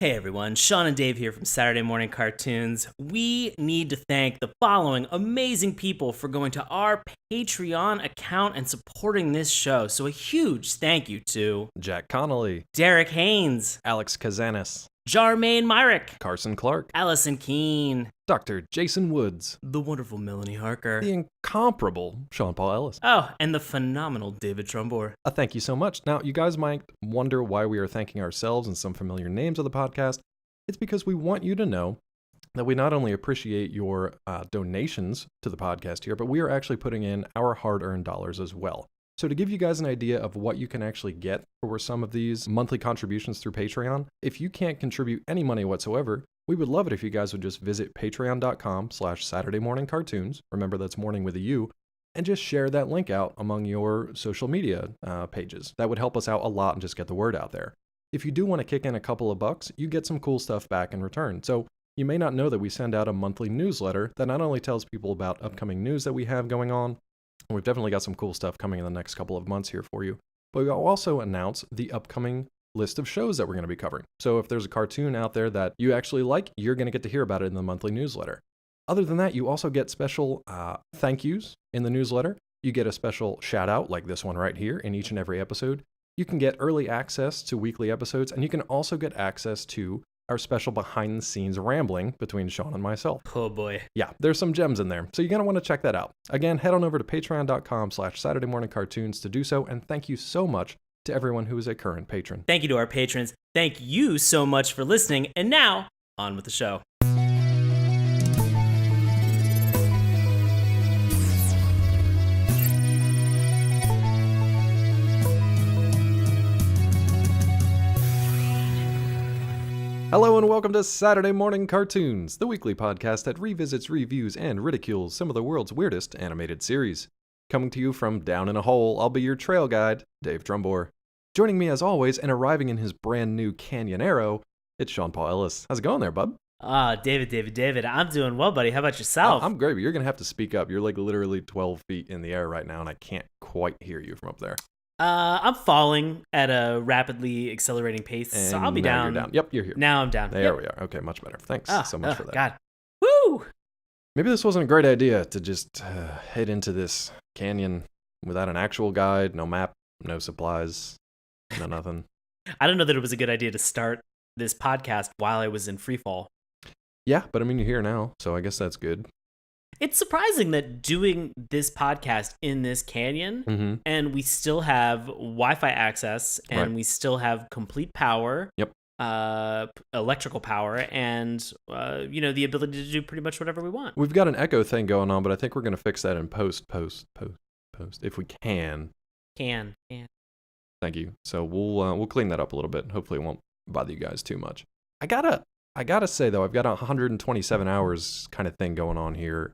Hey everyone, Sean and Dave here from Saturday Morning Cartoons. We need to thank the following amazing people for going to our Patreon account and supporting this show. So a huge thank you to Jack Connolly, Derek Haynes, Alex Kazanis, Jarmaine Myrick, Carson Clark, Allison Keene, Dr. Jason Woods, the wonderful Melanie Harker, the incomparable Sean Paul Ellis. Oh, and the phenomenal David Trumbore. Thank you so much. Now, you guys might wonder why we are thanking ourselves and some familiar names of the podcast. It's because we want you to know that we not only appreciate your donations to the podcast here, but we are actually putting in our hard-earned dollars as well. So to give you guys an idea of what you can actually get for some of these monthly contributions through Patreon, if you can't contribute any money whatsoever, we would love it if you guys would just visit patreon.com/SaturdayMorningCartoons. Remember, that's morning with a U. And just share that link out among your social media pages. That would help us out a lot and just get the word out there. If you do want to kick in a couple of bucks, you get some cool stuff back in return. So you may not know that we send out a monthly newsletter that not only tells people about upcoming news that we have going on, we've definitely got some cool stuff coming in the next couple of months here for you, but we'll also announce the upcoming list of shows that we're going to be covering. So if there's a cartoon out there that you actually like, you're going to get to hear about it in the monthly newsletter. Other than that, you also get special thank yous in the newsletter. You get a special shout out like this one right here in each and every episode. You can get early access to weekly episodes, and you can also get access to our special behind the scenes rambling between Sean and myself. Oh boy. Yeah, there's some gems in there. So you're going to want to check that out. Again, head on over to patreon.com/SaturdayMorningCartoons to do so. And thank you so much to everyone who is a current patron. Thank you to our patrons. Thank you so much for listening. And now, on with the show. Hello and welcome to Saturday Morning Cartoons, the weekly podcast that revisits, reviews, and ridicules some of the world's weirdest animated series. Coming to you from down in a hole, I'll be your trail guide, Dave Trumbore. Joining me as always and arriving in his brand new Canyon Arrow, it's Sean Paul Ellis. How's it going there, bud? David, I'm doing well, buddy. How about yourself? I'm great, but you're going to have to speak up. You're like literally 12 feet in the air right now, and I can't quite hear you from up there. I'm falling at a rapidly accelerating pace, And so I'll be now down. You're down. Yep, you're here. Now I'm down. There we are. Okay, much better. Thanks so much for that. God. Woo! Maybe this wasn't a great idea to just head into this canyon without an actual guide, no map, no supplies, no nothing. I don't know that it was a good idea to start this podcast while I was in freefall. Yeah, but I mean, you're here now, so I guess that's good. It's surprising that doing this podcast in this canyon, and we still have Wi-Fi access, and we still have complete power. Yep. Electrical power, and the ability to do pretty much whatever we want. We've got an echo thing going on, but I think we're going to fix that in post, if we can. Can. Thank you. So we'll clean that up a little bit. Hopefully it won't bother you guys too much. I gotta say though, I've got a 127 hours kind of thing going on here.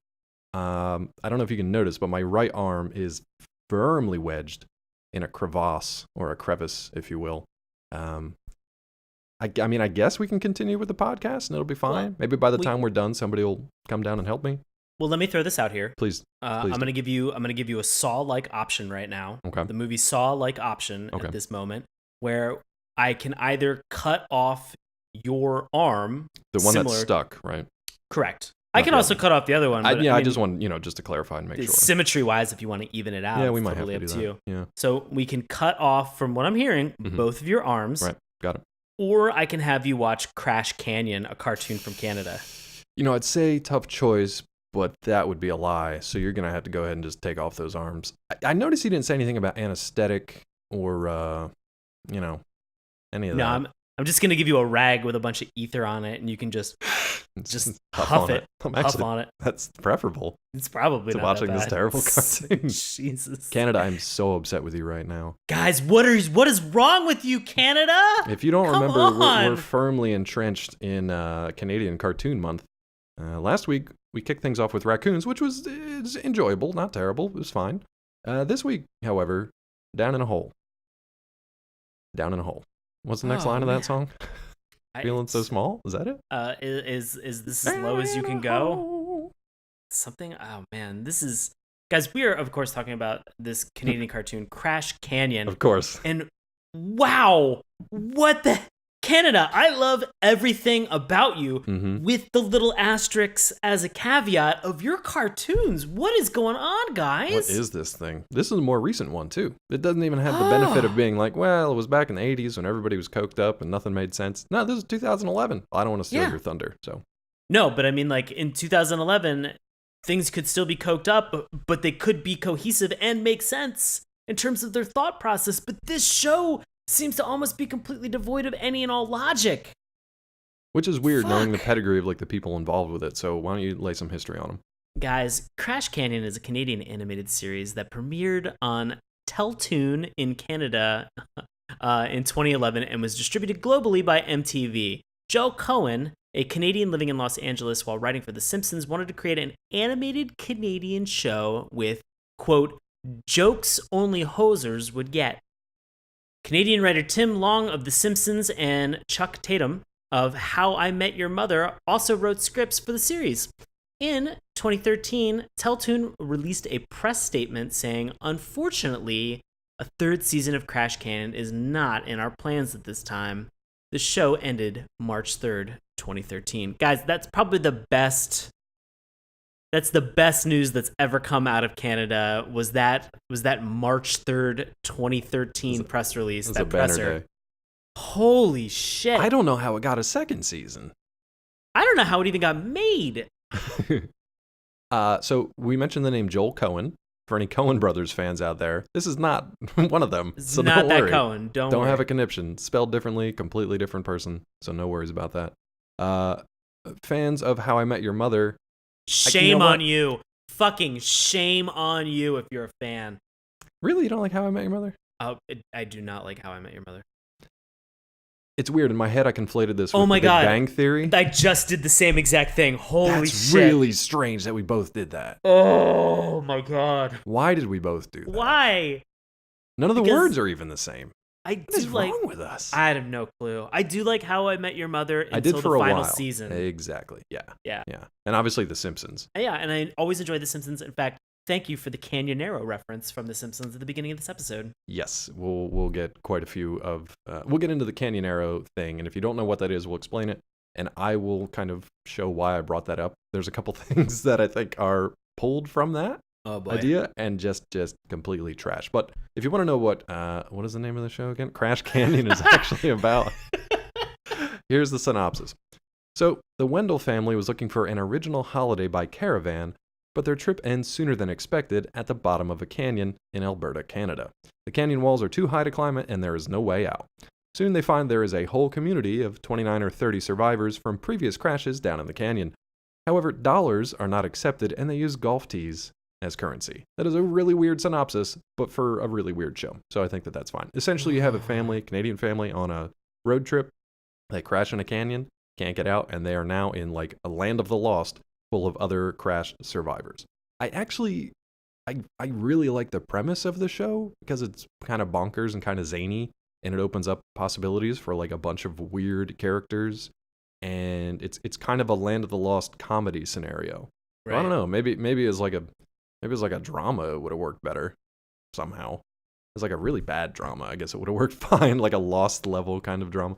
I don't know if you can notice, but my right arm is firmly wedged in a crevasse, or a crevice, if you will. I mean, I guess we can continue with the podcast and it'll be fine. Well, maybe by the time we're done, somebody will come down and help me. Well, let me throw this out here. Please. I'm gonna give you a Saw-like option right now. Okay. The movie Saw-like option at this moment, where I can either cut off your arm, the one that's stuck, right? Correct. I can also cut off the other one. But I just want, just to clarify and make sure. Symmetry-wise, if you want to even it out, we might totally have to do up that. to you. Yeah. So we can cut off, from what I'm hearing, both of your arms. Right. Got it. Or I can have you watch Crash Canyon, a cartoon from Canada. I'd say tough choice, but that would be a lie. So you're gonna have to go ahead and just take off those arms. I noticed he didn't say anything about anesthetic or any of that. No, I'm just gonna give you a rag with a bunch of ether on it, and you can just huff it. Huff on it. That's preferable. It's probably to not watching that bad. this terrible cartoon. Jesus, Canada, I'm so upset with you right now, guys. What is wrong with you, Canada? If you don't remember, we're firmly entrenched in Canadian Cartoon Month. Last week we kicked things off with raccoons, which was enjoyable, not terrible. It was fine. This week, however, down in a hole. Down in a hole. What's the next line of that song? Feeling so small? Is that it? Is this as low as you can go? Something. Oh man, this is, guys. We are of course talking about this Canadian cartoon, Crash Canyon. Of course. And wow, what the Canada, I love everything about you, Mm-hmm. with the little asterisks as a caveat of your cartoons. What is going on, guys? What is this thing? This is a more recent one, too. It doesn't even have the benefit of being like, well, it was back in the 80s when everybody was coked up and nothing made sense. No, this is 2011. I don't want to steal your thunder, so. No, but I mean, like, in 2011, things could still be coked up, but they could be cohesive and make sense in terms of their thought process. But this show seems to almost be completely devoid of any and all logic. Which is weird, knowing the pedigree of like the people involved with it. So why don't you lay some history on them? Guys, Crash Canyon is a Canadian animated series that premiered on Teletoon in Canada in 2011 and was distributed globally by MTV. Joe Cohen, a Canadian living in Los Angeles while writing for The Simpsons, wanted to create an animated Canadian show with, quote, jokes only hosers would get. Canadian writer Tim Long of The Simpsons and Chuck Tatum of How I Met Your Mother also wrote scripts for the series. In 2013, Teletoon released a press statement saying, unfortunately, a third season of Crash Canyon is not in our plans at this time. The show ended March 3rd, 2013. Guys, that's probably the best news that's ever come out of Canada. Was that March 3rd, 2013 press release, that presser. Day. Holy shit. I don't know how it got a second season. I don't know how it even got made. So we mentioned the name Joel Cohen. For any Coen Brothers fans out there, this is not one of them. It's so not don't that worry. Cohen. Don't worry. Have a conniption. Spelled differently, completely different person. So no worries about that. Fans of How I Met Your Mother. Shame on you. Fucking shame on you if you're a fan. Really? You don't like How I Met Your Mother? I do not like How I Met Your Mother. It's weird. In my head, I conflated this with the Big Bang Theory. I just did the same exact thing. Holy shit. That's really strange that we both did that. Oh, my God. Why did we both do that? Why? None of the words are even the same. What is wrong with us? I have no clue. I do like How I Met Your Mother until the final while. season. Exactly. Yeah. Yeah. And obviously The Simpsons. Yeah, and I always enjoy The Simpsons. In fact, thank you for the Canyonero reference from The Simpsons at the beginning of this episode. Yes, we'll get quite a few of... we'll get into the Canyonero thing, and if you don't know what that is, we'll explain it, and I will kind of show why I brought that up. There's a couple things that I think are pulled from that idea and just completely trash. But if you want to know what is the name of the show again? Crash Canyon is actually about... Here's the synopsis. So, the Wendell family was looking for an original holiday by caravan, but their trip ends sooner than expected at the bottom of a canyon in Alberta, Canada. The canyon walls are too high to climb it, and there is no way out. Soon they find there is a whole community of 29 or 30 survivors from previous crashes down in the canyon. However, dollars are not accepted, and they use golf tees as currency. That is a really weird synopsis, but for a really weird show. So I think that's fine. Essentially, you have a family, Canadian family, on a road trip. They crash in a canyon, can't get out, and they are now in like a land of the lost, full of other crash survivors. I really like the premise of the show because it's kind of bonkers and kind of zany, and it opens up possibilities for like a bunch of weird characters, and it's kind of a land of the lost comedy scenario. Right. I don't know. Maybe it's like a drama, it would have worked better somehow. It's like a really bad drama. I guess it would have worked fine, like a Lost level kind of drama.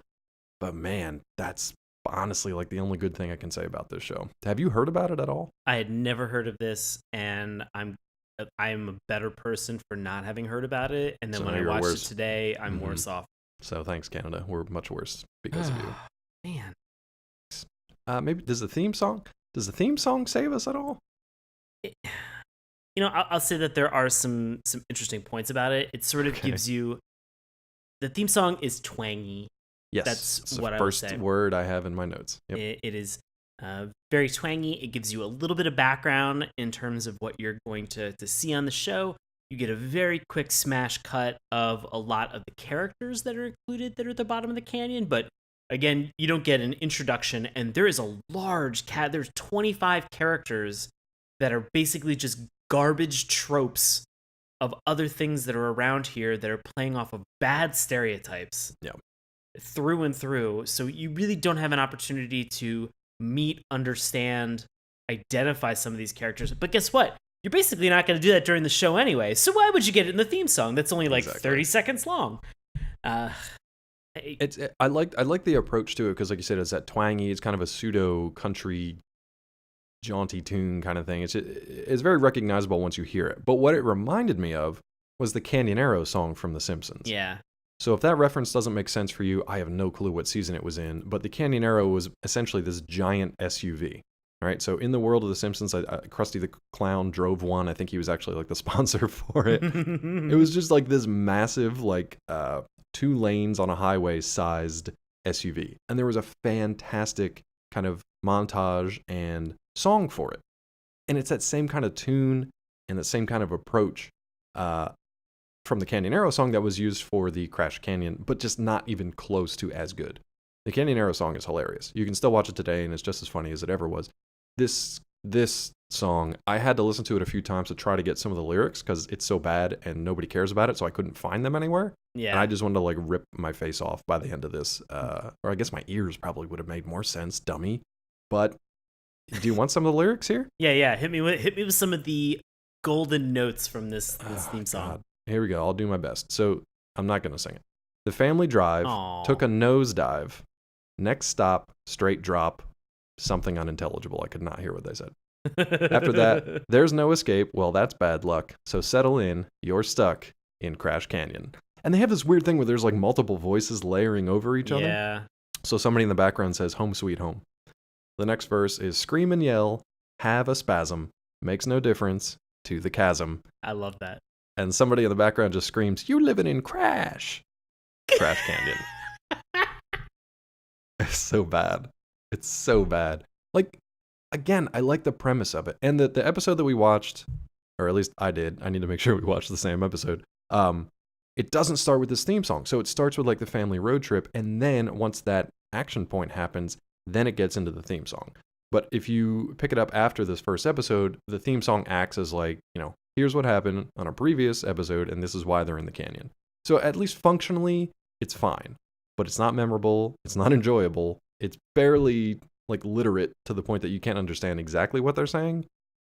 But man, that's honestly like the only good thing I can say about this show. Have you heard about it at all? I had never heard of this, and I'm a better person for not having heard about it. And then when I watched it today, I'm worse off. So thanks, Canada. We're much worse because of you. Man. Maybe does the theme song save us at all? I'll say that there are some interesting points about it. It sort of gives you, the theme song is twangy. Yes, that's what I would say. First word I have in my notes. Yep. It is very twangy. It gives you a little bit of background in terms of what you're going to see on the show. You get a very quick smash cut of a lot of the characters that are included that are at the bottom of the canyon. But again, you don't get an introduction, and there is a large there's 25 characters that are basically just garbage tropes of other things that are around here that are playing off of bad stereotypes. Yeah. Through and through. So you really don't have an opportunity to meet, understand, identify some of these characters. But guess what? You're basically not going to do that during the show anyway. So why would you get it in the theme song? That's only like 30 seconds long. I like the approach to it because, like you said, it's that twangy. It's kind of a pseudo country, jaunty tune kind of thing. It's very recognizable once you hear it. But what it reminded me of was the Canyonero song from The Simpsons. Yeah. So if that reference doesn't make sense for you, I have no clue what season it was in. But the Canyonero was essentially this giant SUV. Right, so in the world of The Simpsons, Krusty the Clown drove one. I think he was actually like the sponsor for it. It was just like this massive, like 2 lanes on a highway sized SUV. And there was a fantastic kind of montage and song for it. And it's that same kind of tune and the same kind of approach from the Canyonero song that was used for the Crash Canyon, but just not even close to as good. The Canyonero song is hilarious. You can still watch it today, and it's just as funny as it ever was. This song, I had to listen to it a few times to try to get some of the lyrics because it's so bad and nobody cares about it, so I couldn't find them anywhere. Yeah. And I just wanted to like rip my face off by the end of this. Or I guess my ears probably would have made more sense, dummy. But do you want some of the lyrics here? Yeah. Hit me with some of the golden notes from this theme song. God. Here we go. I'll do my best. So I'm not going to sing it. The family drive, Aww. took a nosedive, next stop, straight drop, something unintelligible. I could not hear what they said. After that, there's no escape. Well, that's bad luck. So settle in. You're stuck in Crash Canyon. And they have this weird thing where there's like multiple voices layering over each other. Yeah. So somebody in the background says, home sweet home. The next verse is scream and yell, have a spasm, makes no difference to the chasm. I love that. And somebody in the background just screams, you living in Crash Canyon. It's so bad. It's so bad. Like, again, I like the premise of it. And the episode that we watched, or at least I did, I need to make sure we watched the same episode. It doesn't start with this theme song. So it starts with like the family road trip. And then once that action point happens, then it gets into the theme song. But if you pick it up after this first episode, the theme song acts as like, here's what happened on a previous episode, and this is why they're in the canyon. So at least functionally, it's fine. But it's not memorable. It's not enjoyable. It's barely like literate to the point that you can't understand exactly what they're saying.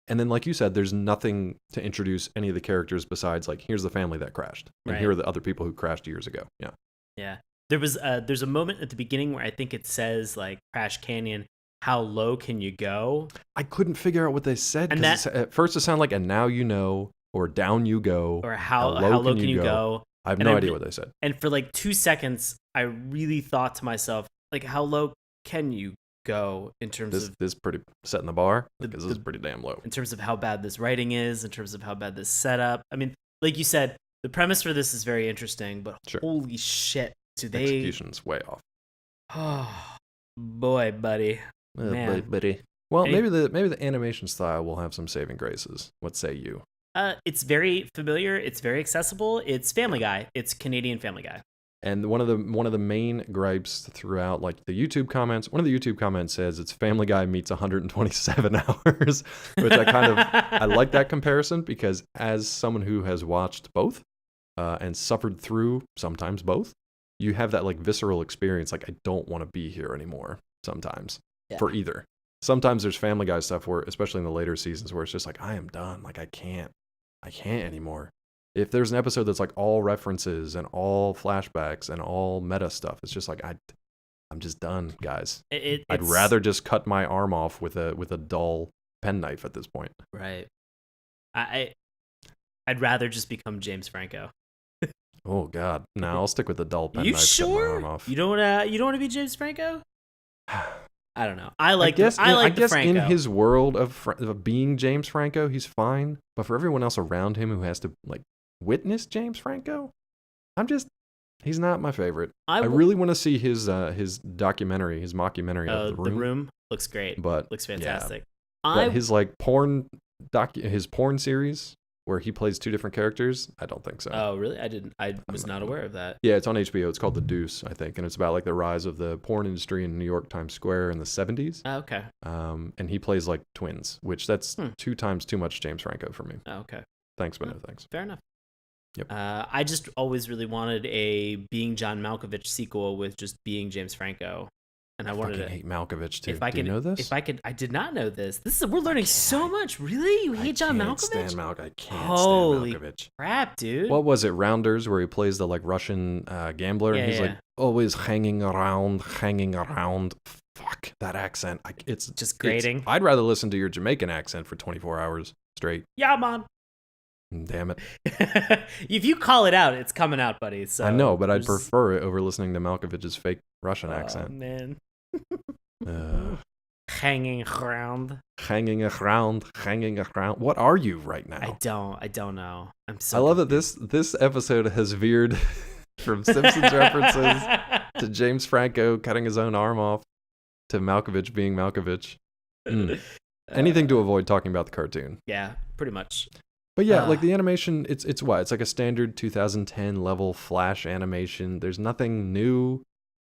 And then, like you said, there's nothing to introduce any of the characters besides like, here's the family that crashed. And here are the other people who crashed years ago. Yeah. Yeah. There's a moment at the beginning where I think it says like Crash Canyon, how low can you go? I couldn't figure out what they said. And at first it sounded like, and now you know, or down you go. Or how low can you go? I have no idea what they said. And for like 2 seconds, I really thought to myself, like, how low can you go in terms of... This is pretty setting the bar, because this is pretty damn low. In terms of how bad this writing is, in terms of how bad this setup. I mean, like you said, the premise for this is very interesting, but holy shit, Execution's way off. Oh, boy, buddy. Man. Boy, buddy. Well, maybe the animation style will have some saving graces. What say you? It's very familiar. It's very accessible. It's Family Guy. It's Canadian Family Guy. And one of the main gripes throughout, like the YouTube comments, one of the YouTube comments says it's Family Guy meets 127 hours, which I like that comparison, because as someone who has watched both and suffered through sometimes both, you have that like visceral experience. Like, I don't want to be here anymore sometimes for either. Sometimes there's Family Guy stuff where, especially in the later seasons, where it's just like, I am done. Like, I can't anymore. If there's an episode that's like all references and all flashbacks and all meta stuff, it's just like, I'm just done, guys. I'd rather just cut my arm off with a dull penknife at this point. Right. I'd rather just become James Franco. Oh God. No, I'll stick with the dull penknife. You sure? Cut my arm off. You don't want to be James Franco? I don't know. I guess Franco. In his world of being James Franco, he's fine. But for everyone else around him who has to like witness James Franco, he's not my favorite. I really want to see his documentary, his mockumentary of The Room. The Room looks great. Looks fantastic. Yeah. But his like his porn series where he plays 2 different characters, I don't think so. Oh, really? I was not aware of that. Yeah, it's on HBO. It's called The Deuce, I think, and it's about like the rise of the porn industry in New York Times Square in the 70s. Oh, okay. And he plays like twins, which that's 2 times too much James Franco for me. Oh, okay. Thanks, but no thanks. Fair enough. Yep. I just always really wanted a Being John Malkovich sequel with just being James Franco. and I I wanted fucking to hate Malkovich too. if I Do you could know this? if I could I did not know this. We're learning so much. Really? You hate John Malkovich? I can't Holy stand Malkovich. crap, dude. What was it, Rounders, where he plays the like Russian gambler? Yeah, He's yeah. like always hanging around. Fuck that accent. It's Just grating. I'd rather listen to your Jamaican accent for 24 hours straight. Yeah, man. Damn it. If you call it out, it's coming out, buddy. So I know, but I'd prefer it over listening to Malkovich's fake Russian accent. Man. Uh, Hanging around. hanging around. What are you right now? I don't know. I'm so I love that this episode has veered from Simpsons references to James Franco cutting his own arm off to Malkovich being Malkovich. Anything to avoid talking about the cartoon. Yeah, pretty much. But yeah, like the animation, it's what? It's like a standard 2010 level Flash animation. There's nothing new.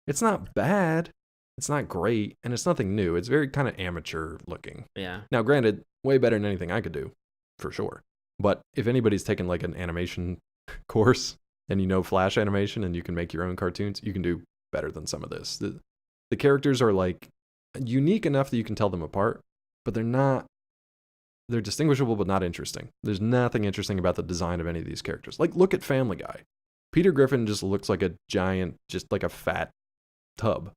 It's not bad. It's not great. And it's nothing new. It's very kind of amateur looking. Yeah. Now, granted, way better than anything I could do, for sure. But if anybody's taken like an animation course and you know Flash animation and you can make your own cartoons, you can do better than some of this. The characters are like unique enough that you can tell them apart, but they're distinguishable but not interesting. There's nothing interesting about the design of any of these characters. Like, look at Family Guy. Peter Griffin just looks like a giant, just like a fat tub.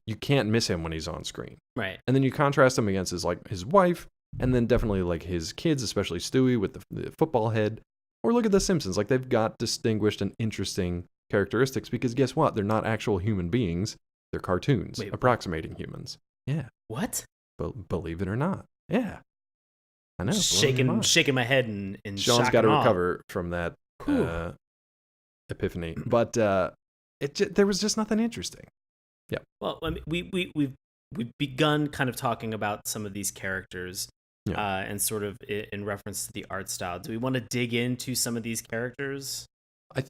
You can't miss him when he's on screen. Right. And then you contrast him against his wife, and then definitely like his kids, especially Stewie with the football head. Or look at The Simpsons. Like, they've got distinguished and interesting characteristics because guess what? They're not actual human beings. They're cartoons approximating humans. Yeah. What? Believe it or not. Yeah. I know. Shaking my head in Sean's shock got to and awe. recover from that epiphany. But there was just nothing interesting. Yeah. Well, I mean, we've begun kind of talking about some of these characters, and sort of in reference to the art style. Do we want to dig into some of these characters?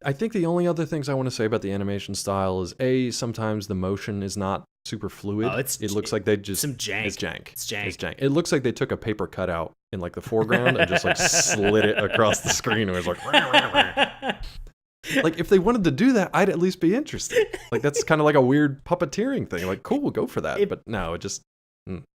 I think the only other things I want to say about the animation style is sometimes the motion is not super fluid. It looks like they just some jank. It's jank. It looks like they took a paper cutout in like the foreground and just like slid it across the screen. And it was like, like if they wanted to do that, I'd at least be interested. Like that's kind of like a weird puppeteering thing. Like cool, go for that. But no, it just.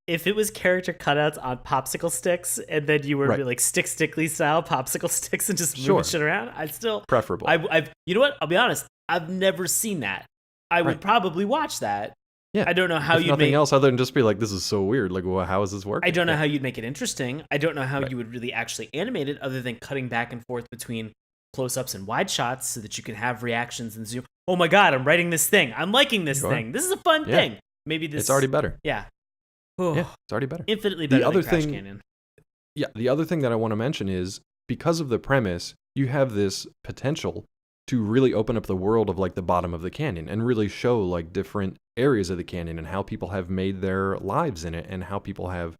If it was character cutouts on popsicle sticks and then you were like stickly style popsicle sticks and just moving shit around, I'd still preferable. I've you know what? I'll be honest. I've never seen that. I would probably watch that. Yeah. I don't know how you'd nothing else other than just be like, this is so weird. Like, well, how is this working? I don't know how you'd make it interesting. I don't know how you would really actually animate it other than cutting back and forth between close-ups and wide shots so that you can have reactions and zoom. Oh my God, I'm writing this thing. I'm liking this thing. This is a fun thing. Maybe this. It's already better. Yeah. Yeah, it's already better. Infinitely better than Crash Canyon. Yeah, the other thing that I want to mention is because of the premise, you have this potential to really open up the world of like the bottom of the canyon and really show like different areas of the canyon and how people have made their lives in it and how people have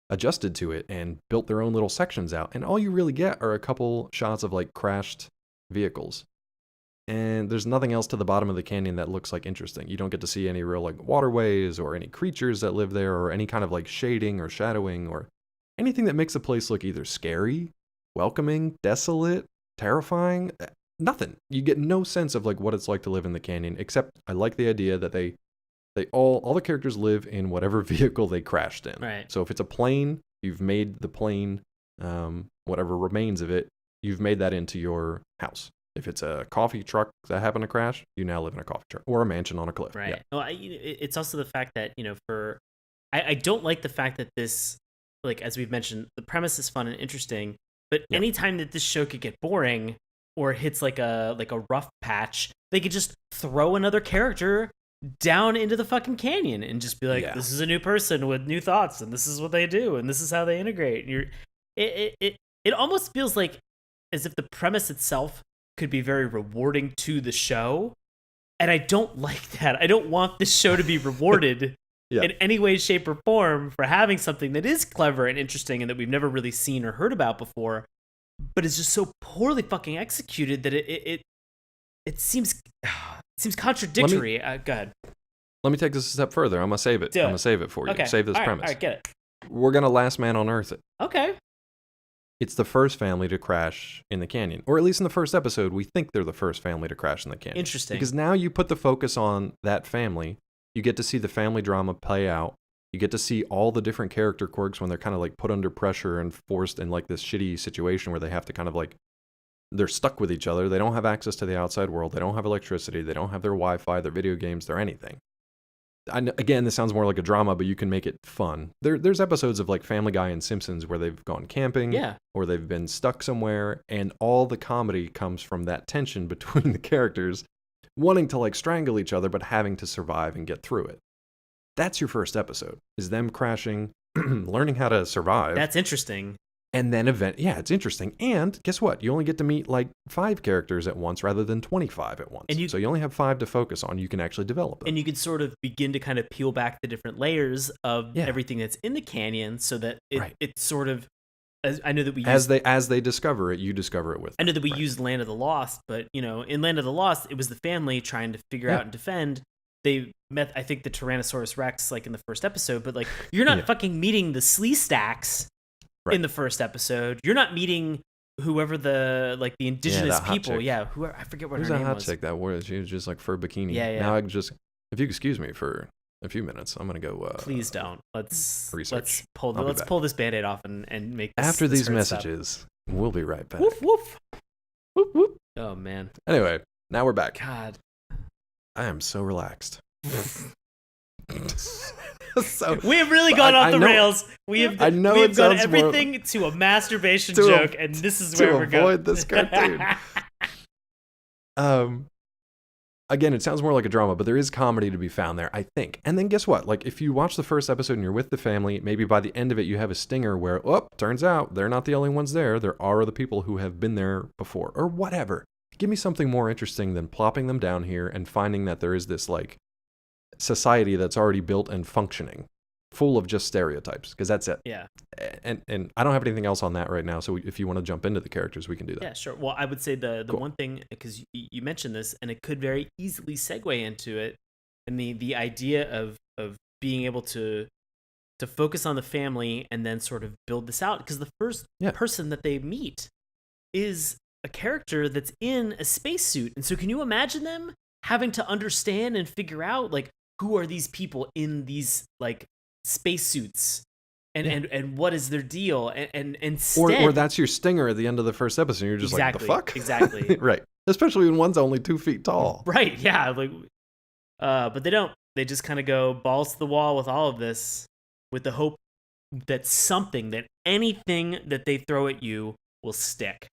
adjusted to it and built their own little sections out. And all you really get are a couple shots of like crashed vehicles. And there's nothing else to the bottom of the canyon that looks like interesting. You don't get to see any real like waterways or any creatures that live there or any kind of like shading or shadowing or anything that makes the place look either scary, welcoming, desolate, terrifying. Nothing. You get no sense of like what it's like to live in the canyon, except I like the idea that they all the characters live in whatever vehicle they crashed in. Right. So if it's a plane, you've made the plane, whatever remains of it, you've made that into your house. If it's a coffee truck that happened to crash, you now live in a coffee truck or a mansion on a cliff. Right. Yeah. Well, it's also the fact that, I don't like the fact that this, like, as we've mentioned, the premise is fun and interesting, but anytime that this show could get boring or hits like a rough patch, they could just throw another character down into the fucking canyon and just be like, this is a new person with new thoughts and this is what they do and this is how they integrate. It almost feels like as if the premise itself could be very rewarding to the show. And I don't like that. I don't want this show to be rewarded in any way, shape, or form for having something that is clever and interesting and that we've never really seen or heard about before, but it's just so poorly fucking executed that it seems contradictory. Go ahead. Let me take this a step further. I'm going to save it. I'm going to save it for you. Okay. Save this all premise. All right, get it. We're going to Last Man on Earth it. Okay. It's the first family to crash in the canyon. Or at least in the first episode, we think they're the first family to crash in the canyon. Interesting. Because now you put the focus on that family You get to see the family drama play out. You get to see all the different character quirks when they're kind of like put under pressure and forced in like this shitty situation where they have to kind of like, they're stuck with each other. They don't have access to the outside world. They don't have electricity. They don't have their Wi-Fi, their video games, their anything. Again, this sounds more like a drama, but you can make it fun. There's episodes of like Family Guy and Simpsons where they've gone camping, or they've been stuck somewhere, and all the comedy comes from that tension between the characters wanting to like strangle each other, but having to survive and get through it. That's your first episode, is them crashing, learning how to survive. That's interesting. And then it's interesting. And guess what? You only get to meet like 5 characters at once rather than 25 at once. So you only have 5 to focus on. You can actually develop them. And you can sort of begin to kind of peel back the different layers of everything that's in the canyon, so that it sort of, I know that we as they discover it, you discover it with them. I know that we used Land of the Lost, but in Land of the Lost, it was the family trying to figure out and defend. They met, I think, the Tyrannosaurus Rex like in the first episode, but like you're not fucking meeting the Slee Stacks in the first episode. You're not meeting whoever the indigenous people. Yeah, whoever, I forget what her name was. There's a hot chick that was, she was just like fur bikini. Yeah. Now if you excuse me for a few minutes, I'm gonna go. Please don't. Let's research. Let's pull this Band-Aid off and make this, after this these messages. Stuff. We'll be right back. Woof woof. Whoop whoop. Oh man. Anyway, now we're back. God, I am so relaxed. So we have really gone off the rails. We have gone everything to a masturbation joke, and this is where we're going. To avoid this cartoon. Again, it sounds more like a drama, but there is comedy to be found there, I think. And then guess what? Like, if you watch the first episode and you're with the family, maybe by the end of it you have a stinger where, turns out they're not the only ones there. There are other people who have been there before, or whatever. Give me something more interesting than plopping them down here and finding that there is this, like, society that's already built and functioning, full of just stereotypes, because that's it. Yeah. And I don't have anything else on that right now, so if you want to jump into the characters, we can do that. Yeah, sure. Well, I would say the one thing, because you mentioned this, and it could very easily segue into it, and the idea of being able to focus on the family and then sort of build this out, because the first person that they meet is a character that's in a spacesuit. And so can you imagine them having to understand and figure out, like, who are these people in these, like, spacesuits? And what is their deal? And instead, or that's your stinger at the end of the first episode. You're just like, the fuck? Exactly. Right. Especially when one's only 2 feet tall. Right. Yeah. Like, but they don't. They just kind of go balls to the wall with all of this, with the hope that anything that they throw at you will stick.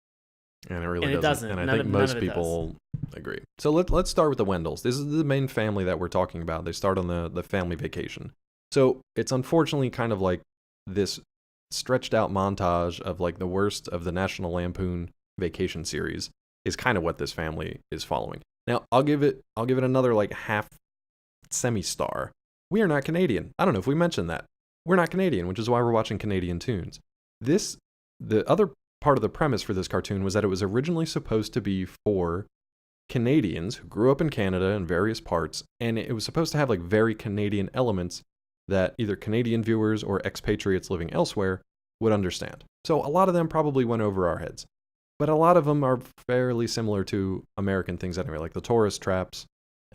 And it really doesn't. And I think most people agree. So let's start with the Wendells. This is the main family that we're talking about. They start on the family vacation. So it's unfortunately kind of like this stretched out montage of like the worst of the National Lampoon Vacation series is kind of what this family is following. Now I'll give it another like half semi-star. We are not Canadian. I don't know if we mentioned that. We're not Canadian, which is why we're watching Canadian tunes. The other part of the premise for this cartoon was that it was originally supposed to be for Canadians who grew up in Canada in various parts, and it was supposed to have like very Canadian elements that either Canadian viewers or expatriates living elsewhere would understand. So a lot of them probably went over our heads, but a lot of them are fairly similar to American things anyway, like the tourist traps.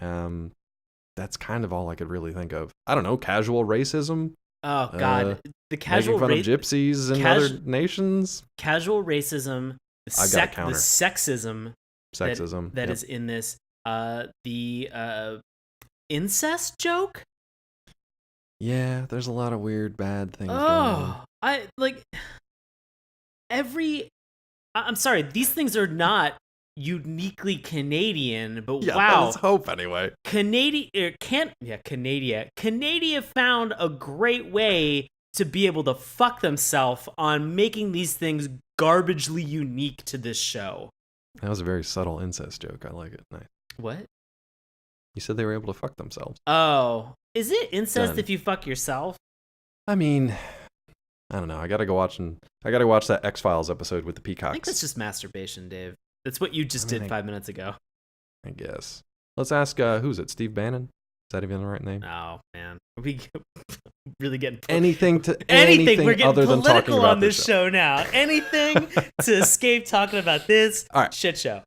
That's kind of all I could really think of. I don't know, casual racism. Oh God, the casual making fun of gypsies and other nations. Casual racism, the sexism that is in this. The incest joke. Yeah, there's a lot of weird, bad things going on. I'm sorry, these things are not uniquely Canadian, but wow. Let's hope anyway. Canada found a great way to be able to fuck themselves on making these things garbagely unique to this show. That was a very subtle incest joke. I like it. Nice. What? You said they were able to fuck themselves. Oh. Is it incest if you fuck yourself? I mean, I don't know. I gotta watch that X-Files episode with the peacocks. I think that's just masturbation, Dave. That's what you just did 5 minutes ago. I guess. Let's ask, who's it? Steve Bannon? Is that even the right name? Oh, man. We really getting... anything we're getting other than talking about on this show now. Anything to escape talking about this shit show.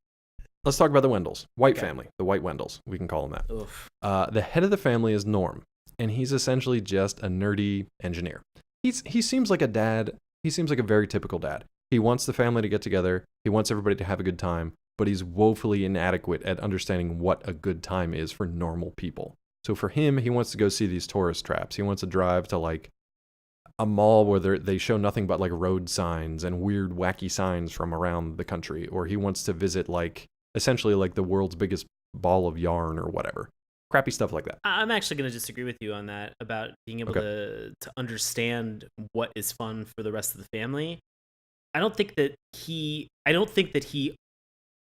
let's talk about the Wendells. White Okay. family, the white Wendells. We can call them that. Oof. The head of the family is Norm, and he's essentially just a nerdy engineer. He seems like a dad. He seems like a very typical dad. He wants the family to get together. He wants everybody to have a good time, but he's woefully inadequate at understanding what a good time is for normal people. So for him, he wants to go see these tourist traps. He wants to drive to like a mall where they show nothing but like road signs and weird, wacky signs from around the country, or he wants to visit like essentially like the world's biggest ball of yarn or whatever. Crappy stuff like that. I'm actually going to disagree with you on that about being able to understand what is fun for the rest of the family. I don't think that he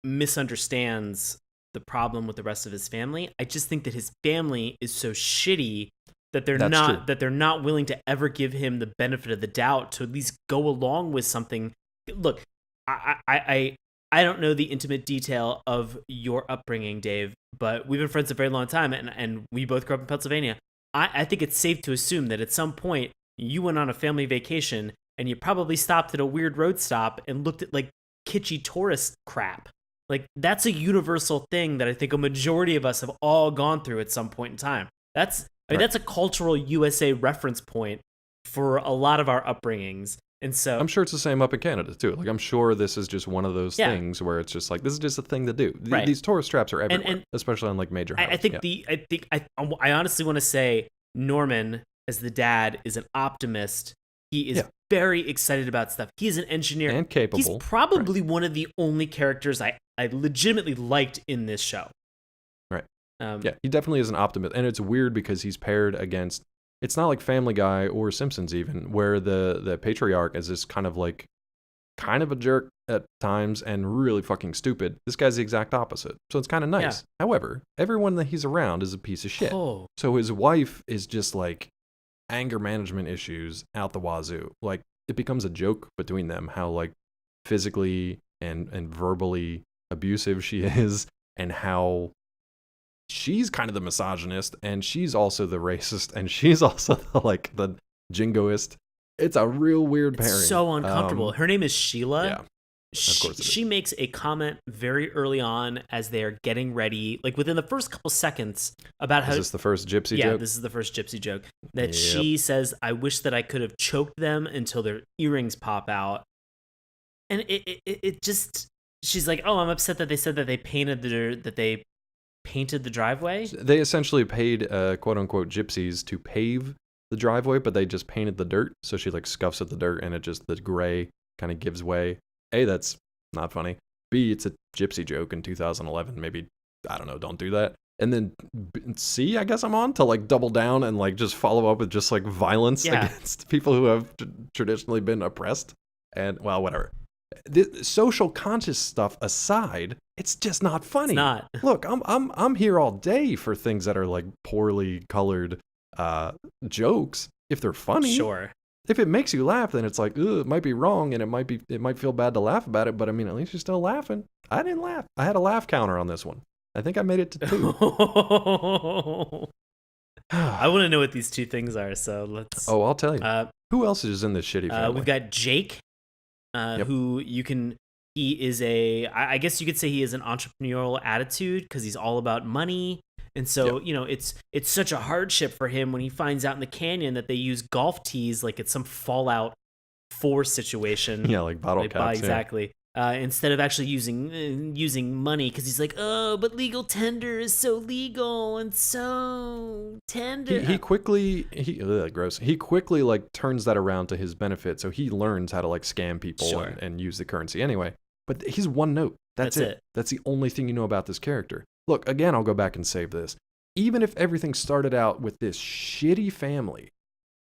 misunderstands the problem with the rest of his family. I just think that his family is so shitty that they're not willing to ever give him the benefit of the doubt to at least go along with something. Look, I don't know the intimate detail of your upbringing, Dave, but we've been friends a very long time, and we both grew up in Pennsylvania. I think it's safe to assume that at some point you went on a family vacation and you probably stopped at a weird road stop and looked at like kitschy tourist crap. Like that's a universal thing that I think a majority of us have all gone through at some point in time. That's a cultural USA reference point for a lot of our upbringings. And so I'm sure it's the same up in Canada too. Like I'm sure this is just one of those things where it's just like this is just a thing to do. These tourist traps are everywhere, and especially on like major highways. I honestly want to say Norman as the dad is an optimist. He is very excited about stuff. He is an engineer and capable. He's probably one of the only characters I legitimately liked in this show. Right. He definitely is an optimist, and it's weird because he's paired against. It's not like Family Guy or Simpsons even, where the patriarch is this kind of a jerk at times and really fucking stupid. This guy's the exact opposite. So it's kind of nice. Yeah. However, everyone that he's around is a piece of shit. Oh. So his wife is just like anger management issues out the wazoo. Like it becomes a joke between them how like physically and verbally abusive she is, and how she's kind of the misogynist, and she's also the racist, and she's also the jingoist. It's a real weird pairing. It's so uncomfortable. Her name is Sheila. Yeah, of course she makes a comment very early on as they are getting ready, like within the first couple seconds, about how... Is this the first gypsy joke? Yeah, this is the first gypsy joke. That she says, I wish that I could have choked them until their earrings pop out. And it just... She's like, oh, I'm upset that they said that they painted the driveway. They essentially paid quote unquote gypsies to pave the driveway, but they just painted the dirt. So she like scuffs at the dirt, and the gray kind of gives way. A, that's not funny. B, it's a gypsy joke in 2011. Maybe, I don't know, don't do that. And then C, I guess I'm on to like double down and like just follow up with just like violence against people who have traditionally been oppressed. And well, whatever. The social conscious stuff aside, it's just not funny. It's not. Look, I'm here all day for things that are like poorly colored jokes if they're funny. Sure. If it makes you laugh, then it's like, it might be wrong, and it might feel bad to laugh about it, but I mean, at least you're still laughing. I didn't laugh. I had a laugh counter on this one. I think I made it to 2. I want to know what these 2 things are, so let's... Oh, I'll tell you. Who else is in this shitty family? We've got Jake, who he is I guess you could say he has an entrepreneurial attitude because he's all about money. And so, it's such a hardship for him when he finds out in the canyon that they use golf tees like it's some Fallout 4 situation. Yeah, like bottle caps. Exactly. Instead of actually using money, because he's like, oh, but legal tender is so legal and so tender. He quickly like turns that around to his benefit. So he learns how to like scam people and use the currency anyway. But he's one note. That's it. That's the only thing you know about this character. Look, again, I'll go back and save this. Even if everything started out with this shitty family,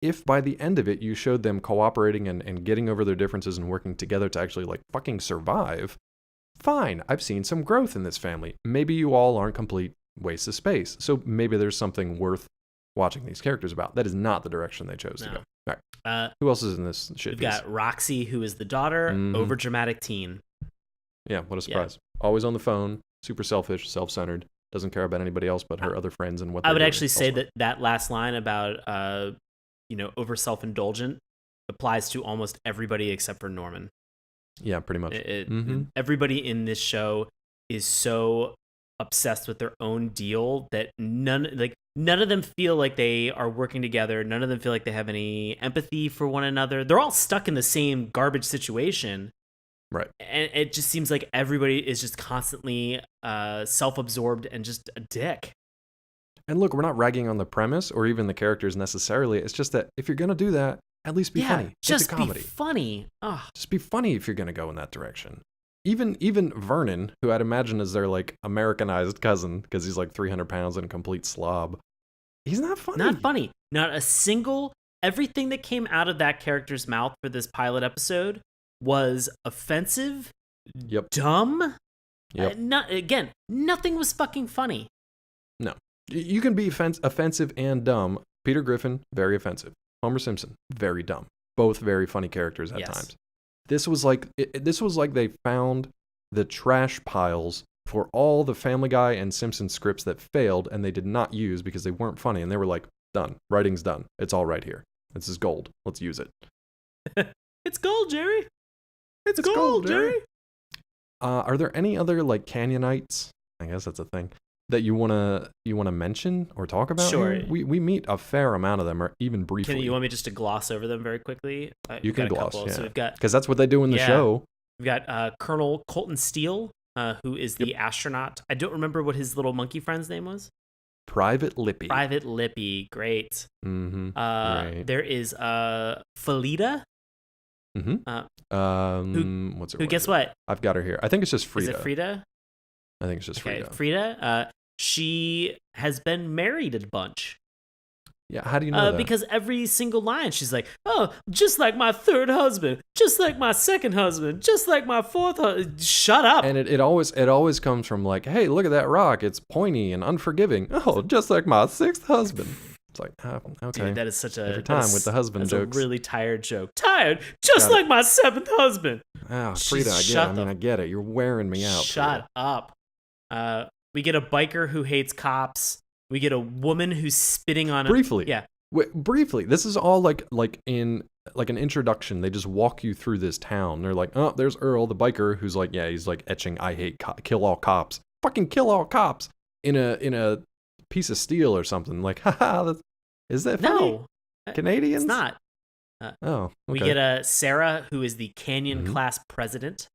if by the end of it you showed them cooperating and getting over their differences and working together to actually like fucking survive, fine, I've seen some growth in this family. Maybe you all aren't complete wastes of space. So maybe there's something worth watching these characters about. That is not the direction they chose to go. All right. Who else is in this shit? We've got Roxy, who is the daughter, overdramatic teen. Yeah, what a surprise. Yeah. Always on the phone, super selfish, self-centered, doesn't care about anybody else but her other friends and what I would actually say that last line about over self-indulgent applies to almost everybody except for Norman. Yeah, pretty much. Everybody in this show is so obsessed with their own deal that none of them feel like they are working together. None of them feel like they have any empathy for one another. They're all stuck in the same garbage situation. Right. And it just seems like everybody is just constantly self-absorbed and just a dick. And look, we're not ragging on the premise or even the characters necessarily. It's just that if you're going to do that, at least be funny. Just it's a comedy. be funny. Ugh. Just be funny if you're going to go in that direction. Even Vernon, who I'd imagine is their like Americanized cousin because he's like 300 pounds and a complete slob. He's not funny. Not funny. Not a single. Everything that came out of that character's mouth for this pilot episode was offensive, dumb. Nothing was fucking funny. No. You can be offensive and dumb. Peter Griffin, very offensive. Homer Simpson, very dumb. Both very funny characters at times. This was like they found the trash piles for all the Family Guy and Simpson scripts that failed and they did not use because they weren't funny. And they were like, done. Writing's done. It's all right here. This is gold. Let's use it. It's gold, Jerry. It's gold, Jerry. Are there any other like Canyonites? I guess that's a thing that you wanna mention or talk about? Sure. Here? We meet a fair amount of them, or even briefly. You want me just to gloss over them very quickly? You can gloss, yeah. So we've got, because that's what they do in the show. We've got Colonel Colton Steele, who is the astronaut. I don't remember what his little monkey friend's name was. Private Lippy. Private Lippy, great. Mm-hmm. Right. There is Felida. Mm-hmm. What's her? Who? Guess what? I've got her here. I think it's just Frida. Is it Frida? I think it's just Frida. Frida. She has been married a bunch. Yeah, how do you know that? Because every single line, she's like, "Oh, just like my third husband, just like my second husband, just like my fourth husband." Shut up. And it always comes from like, "Hey, look at that rock. It's pointy and unforgiving." Oh, just like my sixth husband. It's like, okay. Dude, that is such a every time with the husband jokes. A really tired joke. Tired, just like my seventh husband. Oh, Frida, I get it. You're wearing me out. Shut up. We get a biker who hates cops. We get a woman who's spitting on briefly. Yeah. Briefly. This is all like in like an introduction. They just walk you through this town. They're like, oh, there's Earl, the biker, who's like, yeah, he's like etching, "I hate kill all cops." Fucking kill all cops in a piece of steel or something. Like, haha, is that funny? No. Canadians? It's not. Okay. We get Sarah, who is the Canyon class president.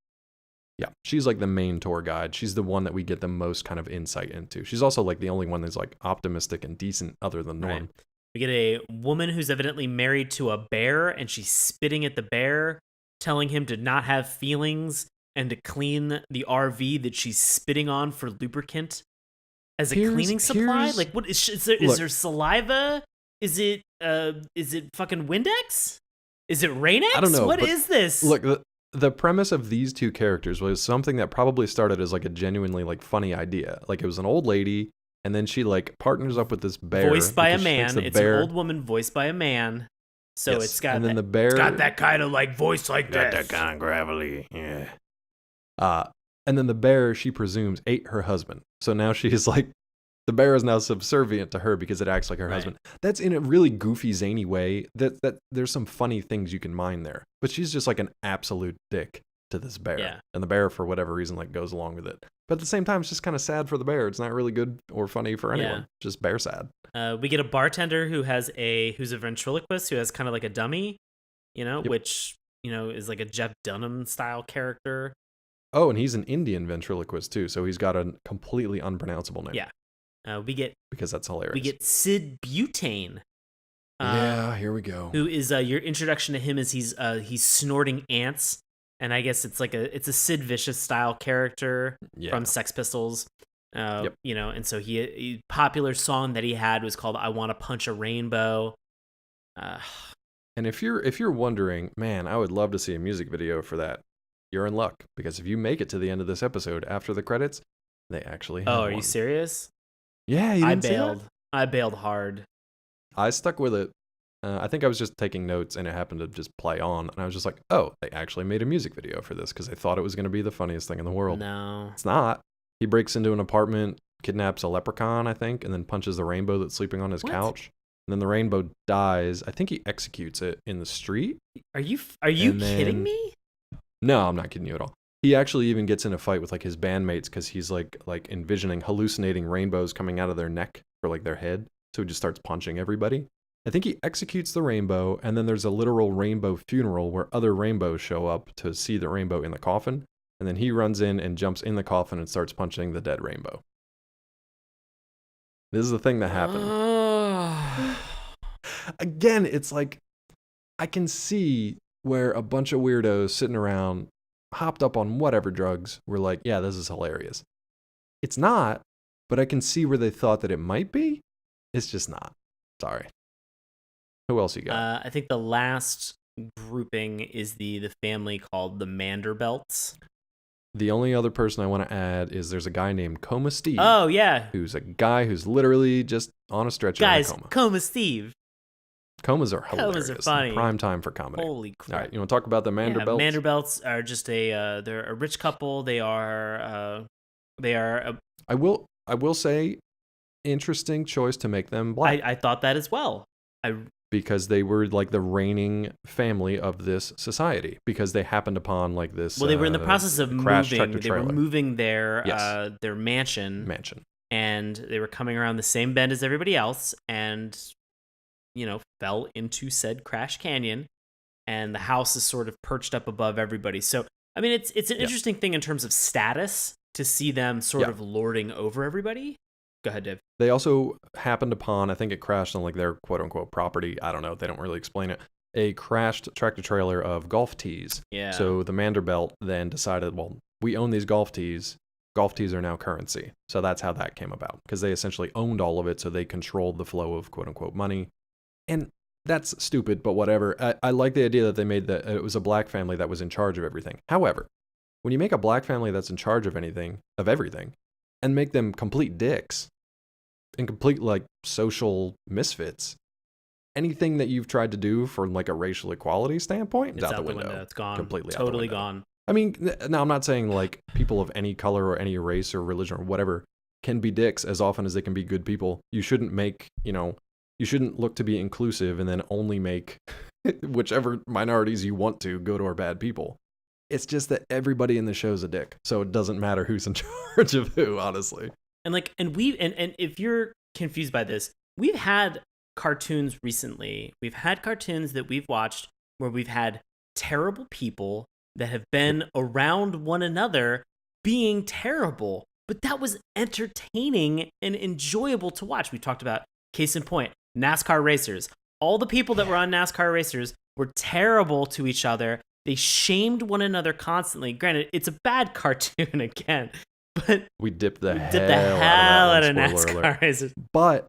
Yeah, she's like the main tour guide. She's the one that we get the most kind of insight into. She's also like the only one that's like optimistic and decent other than Norm. Right. We get a woman who's evidently married to a bear, and she's spitting at the bear, telling him to not have feelings and to clean the RV that she's spitting on for lubricant as a cleaning supply. Like, what is there saliva? Is it fucking Windex? Is it Rain-X? I don't know. What is this? Look, the premise of these two characters was something that probably started as like a genuinely like funny idea. Like, it was an old lady, and then she like partners up with this bear. Voiced by a man. It's an old woman voiced by a man. So yes. It's got the bear. It's got that kind of like voice like that. That kind of gravelly. Yeah. And then the bear, she presumes, ate her husband. So now she's like, the bear is now subservient to her because it acts like her husband. That's in a really goofy, zany way. That there's some funny things you can mine there. But she's just like an absolute dick to this bear. Yeah. And the bear, for whatever reason, like goes along with it. But at the same time, it's just kind of sad for the bear. It's not really good or funny for anyone. Just bear sad. We get a bartender who's a ventriloquist who has kind of like a dummy, which is like a Jeff Dunham style character. Oh, and he's an Indian ventriloquist too, so he's got a completely unpronounceable name. Yeah. Because that's hilarious. We get Sid Butane. Here we go. Who is your introduction to him is he's snorting ants, and I guess it's a Sid Vicious style character from Sex Pistols. And so he popular song that he had was called "I Want to Punch a Rainbow." And if you're wondering, man, I would love to see a music video for that. You're in luck, because if you make it to the end of this episode after the credits, they actually have one. You serious? Yeah, you didn't see that? I bailed hard. I stuck with it. I think I was just taking notes, and it happened to just play on, and I was just like, oh, they actually made a music video for this because they thought it was going to be the funniest thing in the world. No. It's not. He breaks into an apartment, kidnaps a leprechaun, I think, and then punches the rainbow that's sleeping on his couch. And then the rainbow dies. I think he executes it in the street. Are you kidding me? No, I'm not kidding you at all. He actually even gets in a fight with like his bandmates because he's like envisioning hallucinating rainbows coming out of their neck or like their head. So he just starts punching everybody. I think he executes the rainbow, and then there's a literal rainbow funeral where other rainbows show up to see the rainbow in the coffin. And then he runs in and jumps in the coffin and starts punching the dead rainbow. This is the thing that happened. Again, it's like, I can see where a bunch of weirdos sitting around, hopped up on whatever drugs, were like, yeah, this is hilarious. It's not, but I can see where they thought that it might be. It's just not. Sorry. Who else you got? I think the last grouping is the family called the Manderbelts. The only other person I want to add is there's a guy named Coma Steve. Oh, yeah. Who's a guy who's literally just on a stretcher in a coma. Coma Steve. Comas are hilarious. Comas are funny. Prime time for comedy. Holy crap. All right, you want to talk about the Manderbelts? Yeah, Manderbelts are just they're a rich couple. They are I will say, interesting choice to make them black. I thought that as well. Because they were like the reigning family of this society, because they happened upon like this. Well, they were in the process of moving. They were moving their mansion, and they were coming around the same bend as everybody else, and fell into said crash canyon, and the house is sort of perched up above everybody. So, I mean, it's an interesting thing in terms of status to see them sort of lording over everybody. Go ahead, Dave. They also happened upon, I think it crashed on like their quote unquote property. I don't know. They don't really explain it. A crashed tractor trailer of golf tees. Yeah. So the Manderbelt then decided, well, we own these golf tees. Golf tees are now currency. So that's how that came about, because they essentially owned all of it. So they controlled the flow of quote unquote money. And that's stupid, but whatever. I like the idea that they made that it was a black family that was in charge of everything. However, when you make a black family that's in charge of everything, and make them complete dicks and complete like social misfits, anything that you've tried to do from like a racial equality standpoint, it's out the window. It's gone. Completely totally gone. I mean, now I'm not saying like people of any color or any race or religion or whatever can be dicks as often as they can be good people. You shouldn't make, you shouldn't look to be inclusive and then only make whichever minorities you want to good or bad people. It's just that everybody in the show's a dick, so it doesn't matter who's in charge of who, honestly. And if you're confused by this, we've had cartoons recently. We've had cartoons that we've watched where we've had terrible people that have been around one another being terrible, but that was entertaining and enjoyable to watch. We talked about, case in point, NASCAR racers. All the people that were on NASCAR racers were terrible to each other. They shamed one another constantly. Granted, it's a bad cartoon again, but we dipped the hell out of NASCAR racers. But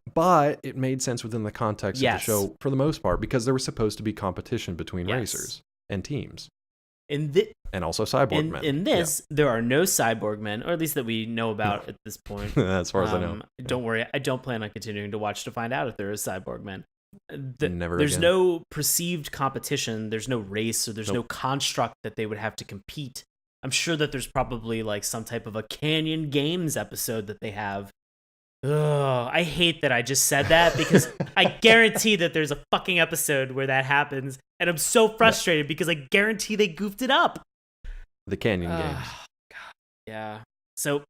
it made sense within the context of the show for the most part, because there was supposed to be competition between racers and teams. And also cyborg men. In this, there are no cyborg men, or at least that we know about at this point. As far as I know. Don't worry, I don't plan on continuing to watch to find out if there is cyborg men. There's no perceived competition. There's no race, or there's no construct that they would have to compete. I'm sure that there's probably like some type of a Canyon Games episode that they have. Ugh, I hate that I just said that, because I guarantee that there's a fucking episode where that happens, and I'm so frustrated because I guarantee they goofed it up. The Canyon Games. God. Yeah. So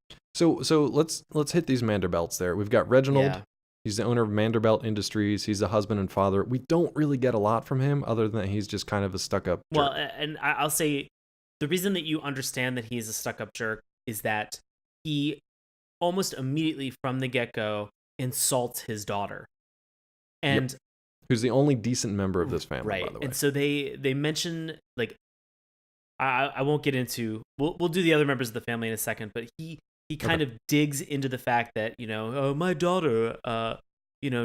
let's hit these Manderbelts there. We've got Reginald. Yeah. He's the owner of Manderbelt Industries. He's the husband and father. We don't really get a lot from him other than he's just kind of a stuck-up jerk. Well, and I'll say the reason that you understand that he's a stuck-up jerk is that he almost immediately from the get-go insults his daughter. And who's the only decent member of this family, by the way. And so they mention, like, I won't get into, we'll do the other members of the family in a second, but he kind of digs into the fact that, my daughter,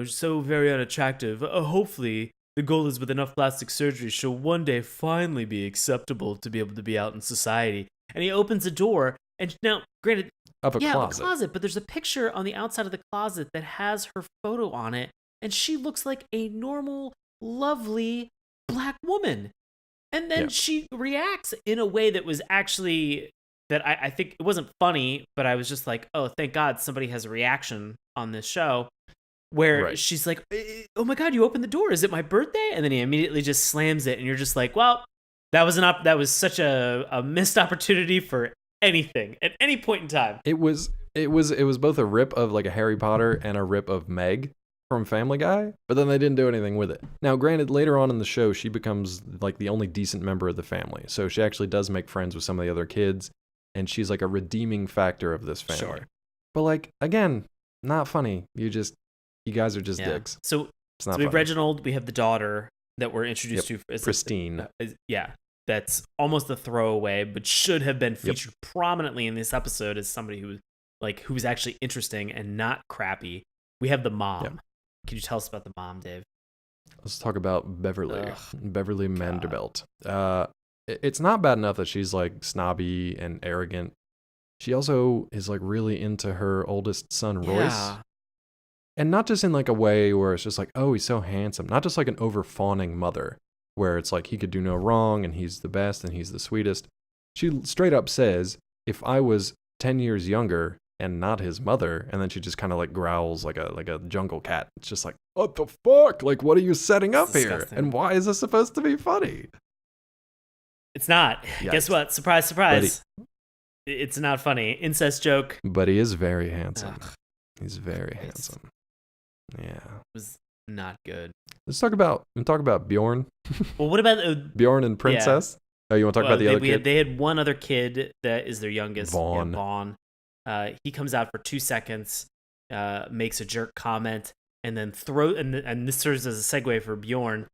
so very unattractive. Hopefully the goal is with enough plastic surgery, she'll one day finally be acceptable to be able to be out in society. And he opens a door, and now, granted, of a closet, but there's a picture on the outside of the closet that has her photo on it, and she looks like a normal, lovely black woman. And then she reacts in a way that was actually, that I think it wasn't funny, but I was just like, oh, thank God somebody has a reaction on this show, where she's like, oh my God, you opened the door. Is it my birthday? And then he immediately just slams it, and you're just like, well, That was such a missed opportunity for anything at any point in time. It was both a rip of like a Harry Potter and a rip of Meg from Family Guy, but then they didn't do anything with it. Now, granted, later on in the show, she becomes like the only decent member of the family. So she actually does make friends with some of the other kids, and she's like a redeeming factor of this family. Sure. But like, again, not funny. You guys are just dicks. So It's not we have funny. Reginald, we have the daughter that we're introduced to. As Pristine. That's almost a throwaway, but should have been featured prominently in this episode as somebody who was actually interesting and not crappy. We have the mom. Yep. Can you tell us about the mom, Dave? Let's talk about Beverly. Ugh, Beverly Vanderbilt. It's not bad enough that she's like snobby and arrogant. She also is like really into her oldest son, Royce. Yeah. And not just in like a way where it's just like, oh, he's so handsome. Not just like an over-fawning mother where it's like he could do no wrong and he's the best and he's the sweetest. She straight up says, if I was 10 years younger and not his mother, and then she just kind of like growls like a jungle cat. It's just like, what the fuck? Like, what are you setting up here? Disgusting. And why is this supposed to be funny? It's not. Yikes. Guess what? Surprise, surprise. It's not funny. Incest joke. But he is very handsome. Ugh. He's very handsome. Yeah. It was not good. Let's talk about Bjorn. Well, what about Bjorn and Princess. Oh, you want to talk about the other kid? They had one other kid that is their youngest. Vaughn. Yeah, Vaughn. He comes out for 2 seconds, makes a jerk comment, and then and this serves as a segue for Bjorn.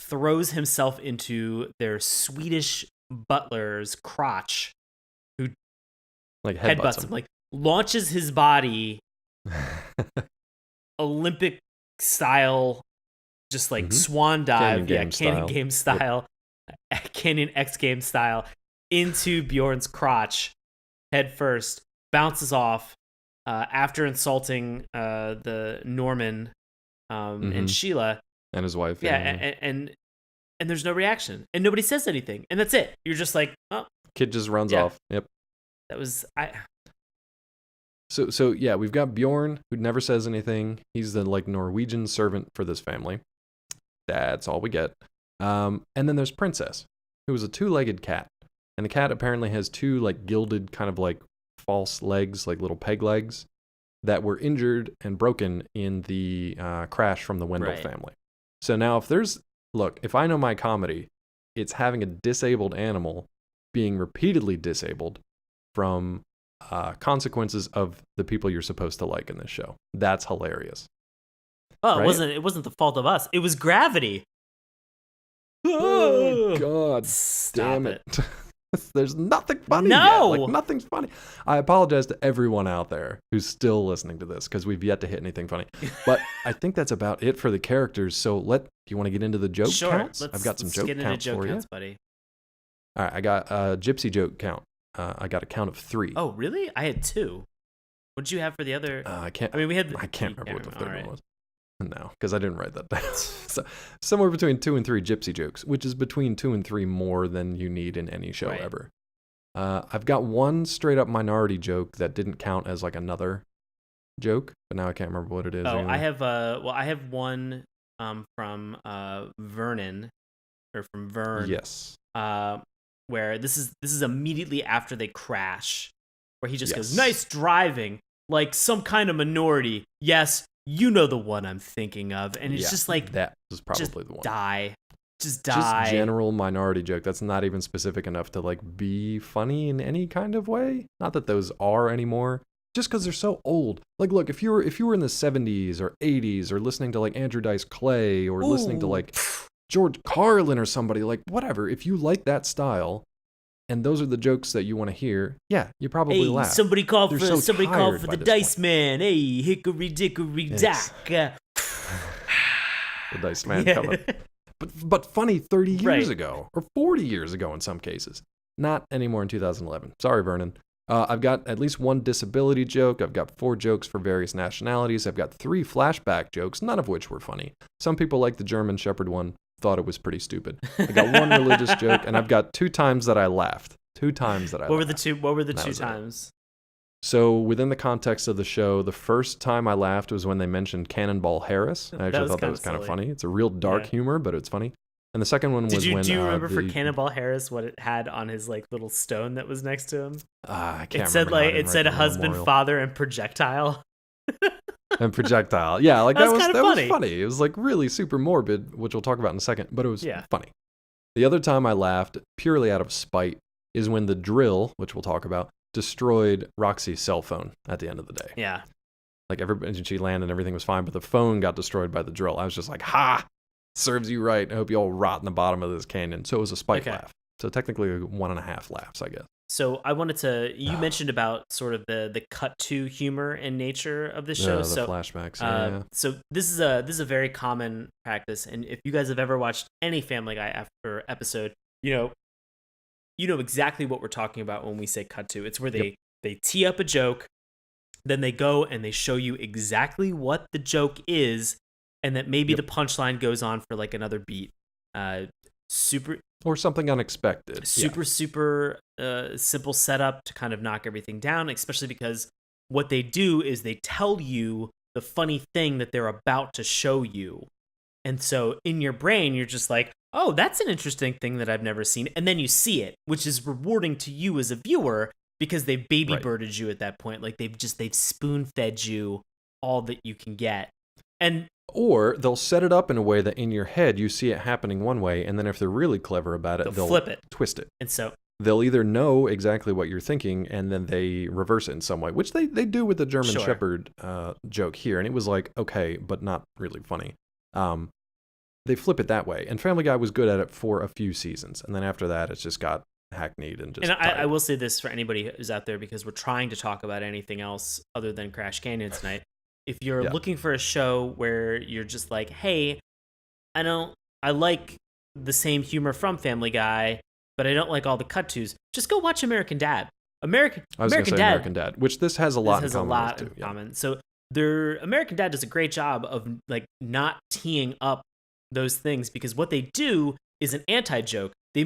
Throws himself into their Swedish butler's crotch, who Like headbutts him, like launches his body Olympic style, just like swan dive, Canyon Game style, Canyon X Game style, into Bjorn's crotch, head first, bounces off after insulting the Norman and Sheila and his wife. and there's no reaction and nobody says anything, and that's it. You're just like, oh, kid just runs off. Yep. That was So yeah, we've got Bjorn, who never says anything. He's the like Norwegian servant for this family. That's all we get. And then there's Princess, who is a 2-legged cat. And the cat apparently has 2 like gilded kind of like false legs, like little peg legs, that were injured and broken in the crash from the Wendell family. So now if I know my comedy, it's having a disabled animal being repeatedly disabled from consequences of the people you're supposed to like in this show. That's hilarious. Oh, right? It wasn't the fault of us. It was gravity. Oh God! Stop Damn it! There's nothing funny. No, yet. Like nothing's funny. I apologize to everyone out there who's still listening to this because we've yet to hit anything funny. But I think that's about it for the characters. So do you want to get into the joke counts? I've got some joke counts for you, buddy. All right, I got a gypsy joke count. I got a count of 3. Oh, really? I had 2. What did you have for the other? I can't. I mean, we had. I can't remember what the third one was. No, because I didn't write that down. So somewhere between 2 and 3 gypsy jokes, which is between 2 and 3 more than you need in any show ever. I've got one straight up minority joke that didn't count as like another joke, but now I can't remember what it is. Oh, anymore. I have one from Vernon, or from Vern. Yes. Where this is immediately after they crash, where he just goes, "Nice driving," like some kind of minority. Yes, you know the one I'm thinking of, and it's just like that was probably the one. Just general minority joke. That's not even specific enough to like be funny in any kind of way. Not that those are anymore. Just because they're so old. Like, look, if you were in the 70s or 80s or listening to like Andrew Dice Clay or listening to like George Carlin or somebody, like whatever, if you like that style and those are the jokes that you want to hear, yeah, you probably laugh. Somebody called for the Dice point. Man. Hey, hickory dickory dock. The Dice Man coming. But funny 30 years ago or 40 years ago in some cases. Not anymore in 2011. Sorry, Vernon. I've got at least 1 disability joke. I've got 4 jokes for various nationalities. I've got 3 flashback jokes, none of which were funny. Some people like the German Shepherd one, thought it was pretty stupid. I got 1 religious joke, and I've got 2 times that I laughed. 2 times that I laughed. What were the 2 times? So within the context of the show, the first time I laughed was when they mentioned Cannonball Harris. I actually thought that was kind of funny. It's a real dark humor, but it's funny. And the second one was do when you remember for Cannonball Harris what it had on his like little stone that was next to him? I can't It said remember. it said husband, memorial. father, and projectile. And projectile. Yeah, like That was funny. It was like really super morbid, which we'll talk about in a second, but it was funny. The other time I laughed purely out of spite is when the drill, which we'll talk about, destroyed Roxy's cell phone at the end of the day. Yeah. Like she landed and everything was fine, but the phone got destroyed by the drill. I was just like, ha! Serves you right. I hope you all rot in the bottom of this canyon. So it was a spite laugh. So technically 1.5 laughs, I guess. So I wanted to, you mentioned about sort of the cut to humor and nature of the show. The flashbacks. Yeah. So this is a very common practice. And if you guys have ever watched any Family Guy after episode, you know exactly what we're talking about when we say cut to. It's where they tee up a joke, then they go and they show you exactly what the joke is, and that maybe the punchline goes on for like another beat. Super or something unexpected. Super simple setup to kind of knock everything down, especially because what they do is they tell you the funny thing that they're about to show you. And so in your brain, you're just like, oh, that's an interesting thing that I've never seen. And then you see it, which is rewarding to you as a viewer because they've baby birded you at that point. Like they've spoon fed you all that you can get. Or they'll set it up in a way that in your head you see it happening one way, and then if they're really clever about it, they'll flip it, twist it. And so they'll either know exactly what you're thinking, and then they reverse it in some way, which they do with the German Shepherd joke here. And it was like, okay, but not really funny. They flip it that way. And Family Guy was good at it for a few seasons. And then after that, it's just got hackneyed and just... And I will say this for anybody who's out there, because we're trying to talk about anything else other than Crash Canyon tonight. If you're looking for a show where you're just like, hey, I like the same humor from Family Guy, but I don't like all the cut-tos, just go watch American Dad. American Dad, which this has a lot in common. So American Dad does a great job of like not teeing up those things, because what they do is an anti-joke. They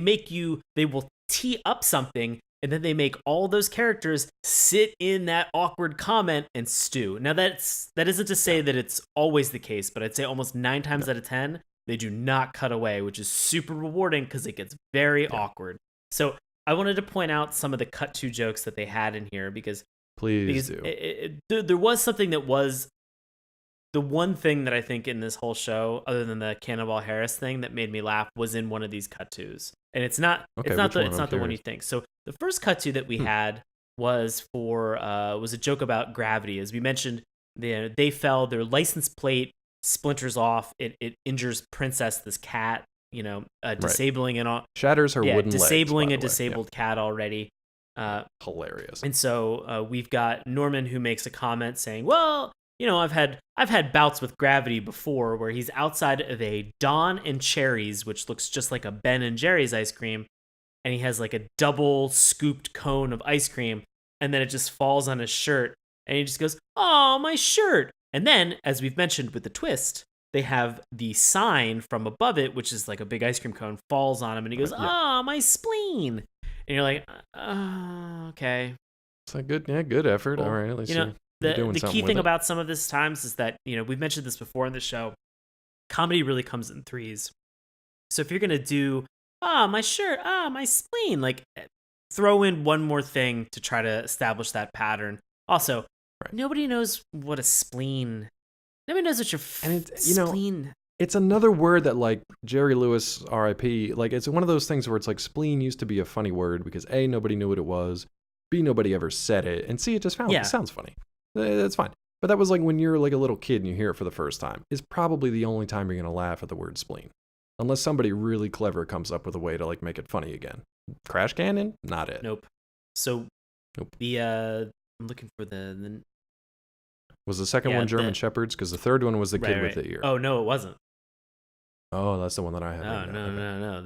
will tee up something, and then they make all those characters sit in that awkward comment and stew. Now that isn't to say that it's always the case, but I'd say almost 9 times out of 10 they do not cut away, which is super rewarding because it gets very awkward. So I wanted to point out some of the cut to jokes that they had in here because there was something that was the one thing that I think in this whole show, other than the Cannonball Harris thing that made me laugh, was in one of these cut tos, and it's not the one you think. So the first cut to that we had was a joke about gravity. As we mentioned, they fell, their license plate splinters off. It injures Princess, this cat, disabling and all. Shatters her wooden legs. Disabling a disabled cat already. Hilarious. And so we've got Norman who makes a comment saying, well, I've had bouts with gravity before where he's outside of a Dawn and Cherries, which looks just like a Ben and Jerry's ice cream, and he has like a double scooped cone of ice cream, and then it just falls on his shirt, and he just goes, "Oh, my shirt!" And then, as we've mentioned with the twist, they have the sign from above it, which is like a big ice cream cone, falls on him, and he goes, "Oh, my spleen!" And you're like, "Oh, okay." It's like good effort. Cool. All right, at least the key thing about some of this times is that, we've mentioned this before in the show, comedy really comes in threes. So if you're going to do, my shirt, my spleen, like throw in one more thing to try to establish that pattern. Also, nobody knows what a spleen, nobody knows what your spleen. It's another word that, like, Jerry Lewis, R.I.P., like, it's one of those things where it's like spleen used to be a funny word because A, nobody knew what it was, B, nobody ever said it, and C, it just sounds funny. That's fine. But that was like when you're like a little kid and you hear it for the first time. It's probably the only time you're going to laugh at the word spleen. Unless somebody really clever comes up with a way to like make it funny again. Crash Canyon? Not it. Nope. So I'm looking for the... Was the second one German Shepherds? Because the third one was the kid with the ear. Oh, no, it wasn't. Oh, that's the one that I have. No.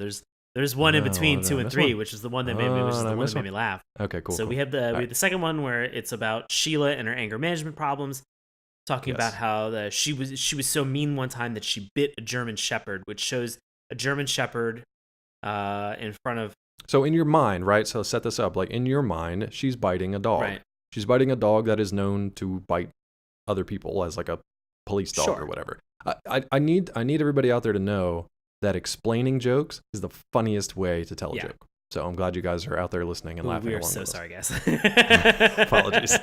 There's one in between 2 and 3, which is the one that made me laugh. Okay, cool. So we have the second one where it's about Sheila and her anger management problems, talking about how she was so mean one time that she bit a German Shepherd, which shows a German Shepherd in front of. So in your mind, right? So set this up. Like in your mind, she's biting a dog. Right. She's biting a dog that is known to bite other people as like a police dog or whatever. I need everybody out there to know that explaining jokes is the funniest way to tell a Yeah. joke. So I'm glad you guys are out there listening and laughing We are along so with us. sorry, guys. Apologies.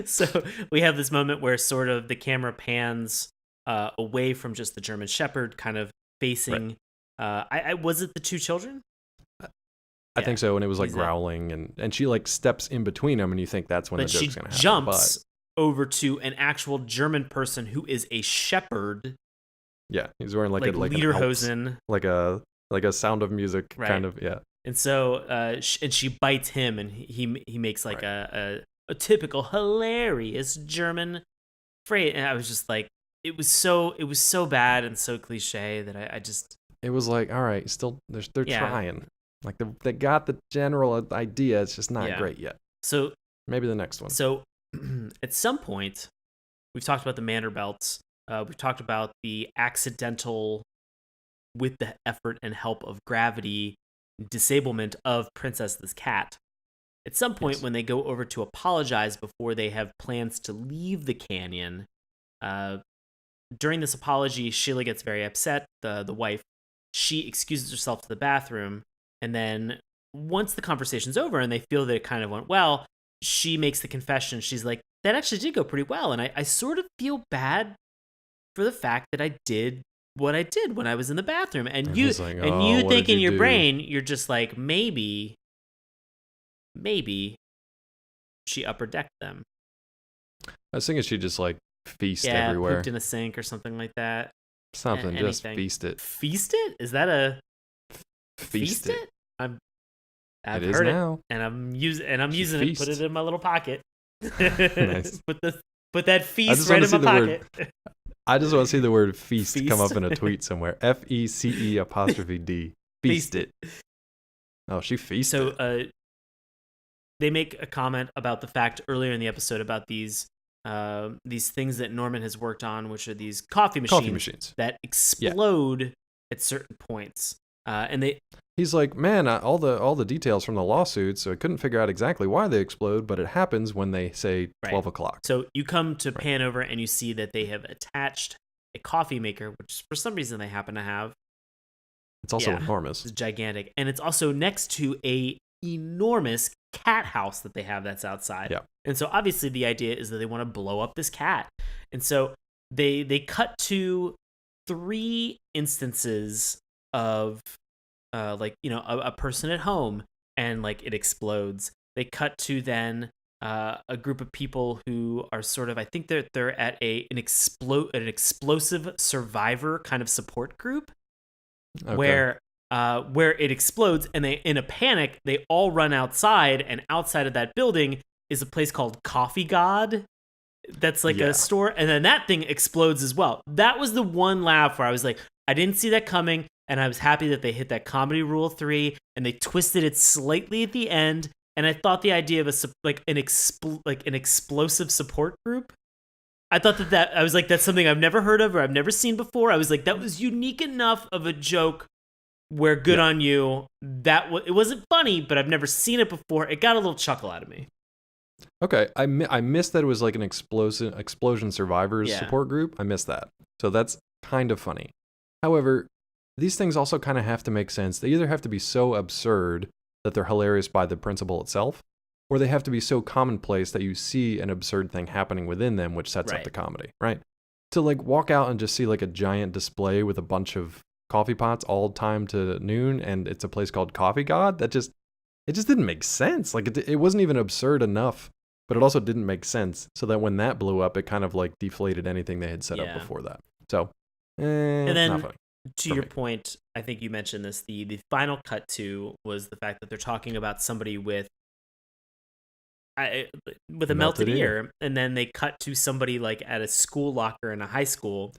So we have this moment where sort of the camera pans away from just the German Shepherd, kind of facing. Was it the two children? I think so, and it was like He's growling, and she like steps in between them, and you think that's when the But joke's she gonna happen. jumps over to an actual German person who is a shepherd, Yeah, he's wearing like an lederhosen, like a Sound of Music kind of And so, and she bites him, and he makes like a typical hilarious German phrase, and I was just like, it was so bad and so cliche that I just. It was like, all right, still they're trying. Like they got the general idea. It's just not great yet. So maybe the next one. So at some point, we've talked about the Manderbelts. We've talked about the accidental, with the effort and help of gravity, disablement of Princess this cat. At some point, when they go over to apologize before they have plans to leave the canyon, during this apology, Sheila gets very upset. The wife, she excuses herself to the bathroom. And then once the conversation's over and they feel that it kind of went well, she makes the confession. She's like, that actually did go pretty well. And I sort of feel bad for the fact that I did what I did when I was in the bathroom. And you think in your brain, you're just like, maybe she upper decked them. I was thinking she just like feast everywhere. Pooped in a sink or something like that. Something, just feast it. Feast it? Is that a... Feast it? I've heard now. It, and I'm using it. Put it in my little pocket. Nice. Put that feast right in my pocket. I just want to see the word feast come up in a tweet somewhere. FECE''D. Feast it. Oh, she feasted. So they make a comment about the fact earlier in the episode about these things that Norman has worked on, which are these coffee machines that explode at certain points. And he's like, man, all the details from the lawsuit, so I couldn't figure out exactly why they explode, but it happens when they say 12 o'clock. So you come to pan over and you see that they have attached a coffee maker, which for some reason they happen to have. It's also enormous. It's gigantic. And it's also next to a enormous cat house that they have that's outside. Yeah. And so obviously the idea is that they want to blow up this cat. And so they cut to 3 instances of a person at home and like it explodes. They cut to then a group of people who are sort of, I think they're at an explosive survivor kind of support group, where it explodes, and they, in a panic, they all run outside, and outside of that building is a place called Coffee God. That's like a store, and then that thing explodes as well. That was the one laugh where I was like, I didn't see that coming, and I was happy that they hit that comedy rule 3, and they twisted it slightly at the end. And I thought the idea of an explosive support group, I thought that I was like, that's something I've never heard of or I've never seen before. I was like, that was unique enough of a joke where good on you. It wasn't funny, but I've never seen it before. It got a little chuckle out of me. Okay, I missed that it was like an explosion survivors support group. I missed that. So that's kind of funny. However, these things also kind of have to make sense. They either have to be so absurd that they're hilarious by the principle itself, or they have to be so commonplace that you see an absurd thing happening within them, which sets up the comedy, right? To like walk out and just see like a giant display with a bunch of coffee pots all timed to noon, and it's a place called Coffee God, it just didn't make sense. Like it wasn't even absurd enough, but it also didn't make sense. So that when that blew up, it kind of like deflated anything they had set up before that. So, and then not funny. To your point, I think you mentioned this. The final cut to was the fact that they're talking about somebody with a melted ear, and then they cut to somebody like at a school locker in a high school.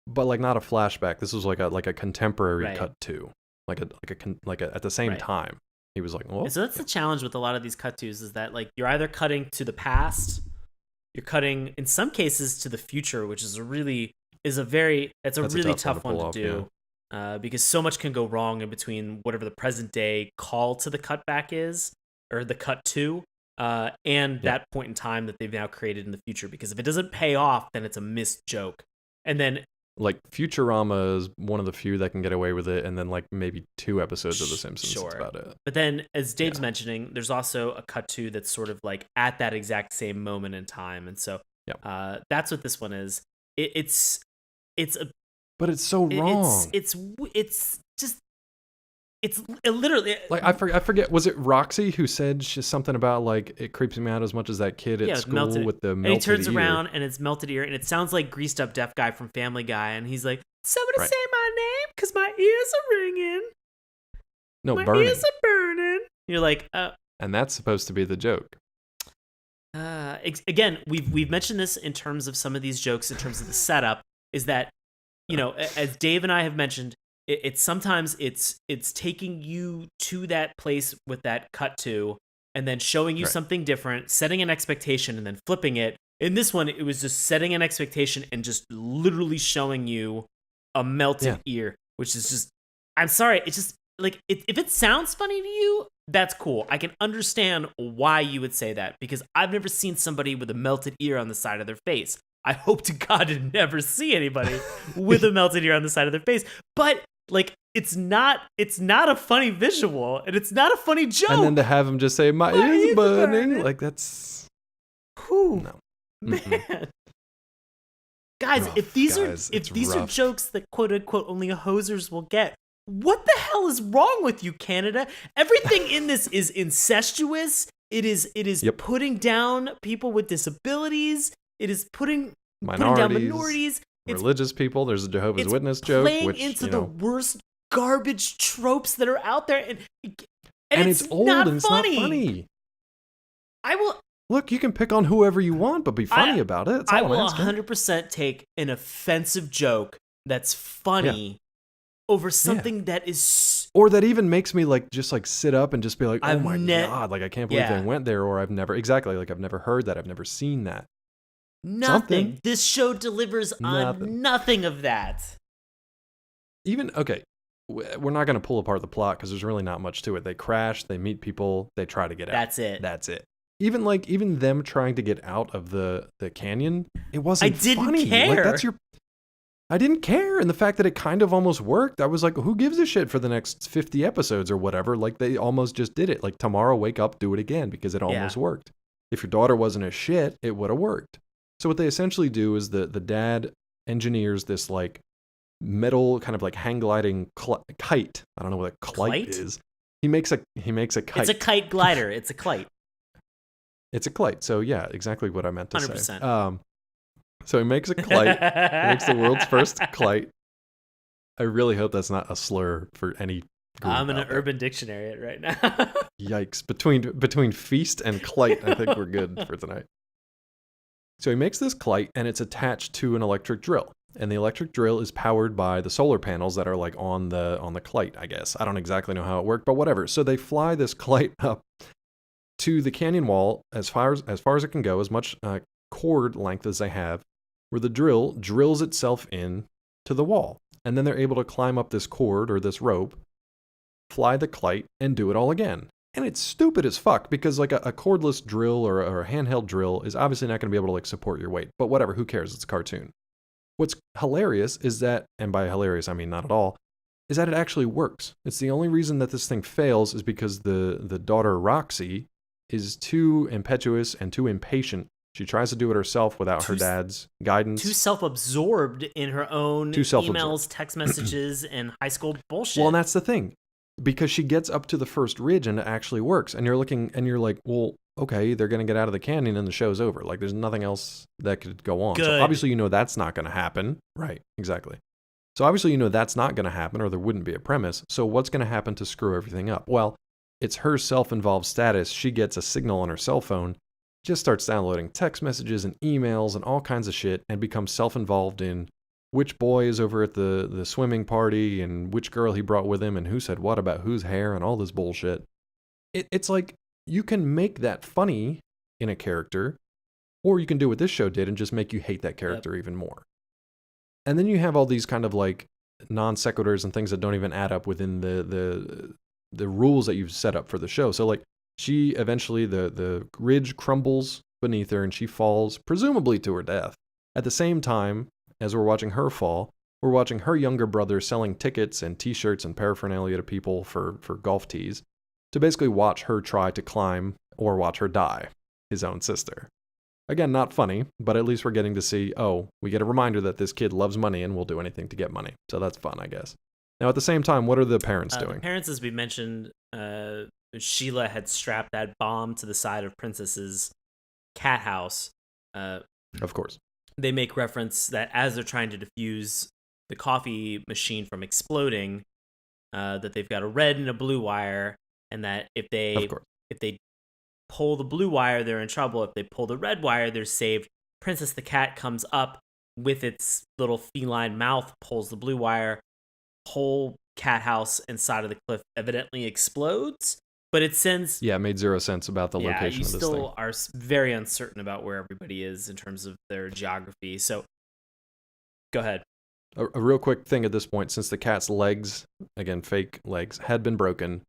But like not a flashback. This was like a contemporary cut to, like at the same time. He was like, "Well." So that's the challenge with a lot of these cut tos, is that like you're either cutting to the past, you're cutting in some cases to the future, which is a really tough one to do, because so much can go wrong in between whatever the present day call to the cutback is, or the cut to, and that point in time that they've now created in the future. Because if it doesn't pay off, then it's a missed joke. And then like Futurama is one of the few that can get away with it, and then like maybe 2 episodes of The Simpsons. Sure. That's about it. But then, as Dave's mentioning, there's also a cut to that's sort of like at that exact same moment in time, and so that's what this one is. It's but it's so wrong. It's just it's literally like I forget. Was it Roxy who said something about like it creeps me out as much as that kid at school with the melted and he turns ear. around and it's melted ear, and it sounds like greased up deaf guy from Family Guy, and he's like, "Somebody say my name, 'cause my ears are ringing." No, my burning. ears are burning. You're like, and that's supposed to be the joke. Again, we've mentioned this in terms of some of these jokes, in terms of the setup, is that, you know, as Dave and I have mentioned, it's sometimes it's taking you to that place with that cut to, and then showing you something different, setting an expectation, and then flipping it. In this one, it was just setting an expectation and just literally showing you a melted ear, which is just, I'm sorry, it's just like, if it sounds funny to you, that's cool. I can understand why you would say that, because I've never seen somebody with a melted ear on the side of their face. I hope to God to never see anybody with a melted ear on the side of their face. But like, it's not a funny visual, and it's not a funny joke. And then to have him just say, my ears burning, like that's... No. Man. Guys, if these are jokes that quote unquote only hosers will get, what the hell is wrong with you, Canada? Everything in this is incestuous. It is putting down people with disabilities. It is putting down minorities. Religious people. There's a Jehovah's Witness joke, playing into the worst garbage tropes that are out there, and it's old not and funny. It's not funny. I will look. You can pick on whoever you want, but be funny about it. That's all I will I'm asking. 100% take an offensive joke that's funny over something that is, or that even makes me like just like sit up and just be like, oh my God, like I can't believe they went there, or I've never heard that, I've never seen that. Nothing. Something. This show delivers on nothing of that. Even, okay, we're not going to pull apart the plot because there's really not much to it. They crash, they meet people, they try to get out. That's it. Even them trying to get out of the canyon, it wasn't funny. I didn't care. Like, I didn't care. And the fact that it kind of almost worked, I was like, who gives a shit for the next 50 episodes or whatever? Like, they almost just did it. Like, tomorrow, wake up, do it again, because it almost worked. If your daughter wasn't a shit, it would have worked. So what they essentially do is the dad engineers this like metal kind of like hang gliding kite. I don't know what a kite is. He makes a kite. It's a kite glider. It's a kite. It's a kite. So yeah, exactly what I meant to 100%. say. So he makes a kite. He makes the world's first kite. I really hope that's not a slur for any group. I'm in an Urban Dictionary it right now. Yikes. Between feast and kite, I think we're good for tonight. So he makes this kite, and it's attached to an electric drill. And the electric drill is powered by the solar panels that are like on the kite, I guess. I don't exactly know how it worked, but whatever. So they fly this kite up to the canyon wall as far as it can go, as much cord length as they have, where the drill drills itself in to the wall. And then they're able to climb up this cord or this rope, fly the kite, and do it all again. And it's stupid as fuck, because like a cordless drill or a handheld drill is obviously not going to be able to like support your weight. But whatever, who cares? It's a cartoon. What's hilarious is that, and by hilarious I mean not at all, is that it actually works. It's the only reason that this thing fails is because the daughter Roxy is too impetuous and too impatient. She tries to do it herself without her dad's guidance. Too self-absorbed in her own emails, text messages, and high school bullshit. Well, and that's the thing. Because she gets up to the first ridge and it actually works. And you're looking and you're like, well, okay, they're going to get out of the canyon and the show's over. Like, there's nothing else that could go on. Good. So obviously, you know that's not going to happen. Right, exactly. So obviously, you know that's not going to happen, or there wouldn't be a premise. So what's going to happen to screw everything up? Well, it's her self-involved status. She gets a signal on her cell phone, just starts downloading text messages and emails and all kinds of shit, and becomes self-involved in which boy is over at the swimming party and which girl he brought with him and who said what about whose hair and all this bullshit. It's like, you can make that funny in a character, or you can do what this show did and just make you hate that character even more. And then you have all these kind of like non sequiturs and things that don't even add up within the rules that you've set up for the show. So like, she eventually, the ridge crumbles beneath her and she falls, presumably to her death. At the same time, as we're watching her fall, We're watching her younger brother selling tickets and t-shirts and paraphernalia to people for golf tees to basically watch her try to climb or watch her die, his own sister. Again, not funny, but at least we're getting to see, we get a reminder that this kid loves money and will do anything to get money. So that's fun, I guess. Now, at the same time, what are the parents doing? The parents, as we mentioned, Sheila had strapped that bomb to the side of Princess's cat house. Of course. They make reference that as they're trying to defuse the coffee machine from exploding, that they've got a red and a blue wire, and that if they pull the blue wire, they're in trouble. If they pull the red wire, they're saved. Princess the cat comes up with its little feline mouth, pulls the blue wire. Whole cat house inside of the cliff evidently explodes, but it sends... Yeah, it made zero sense about the location of this thing. You still are very uncertain about where everybody is in terms of their geography. So, go ahead. A real quick thing at this point, since the cat's legs, again, fake legs, had been broken,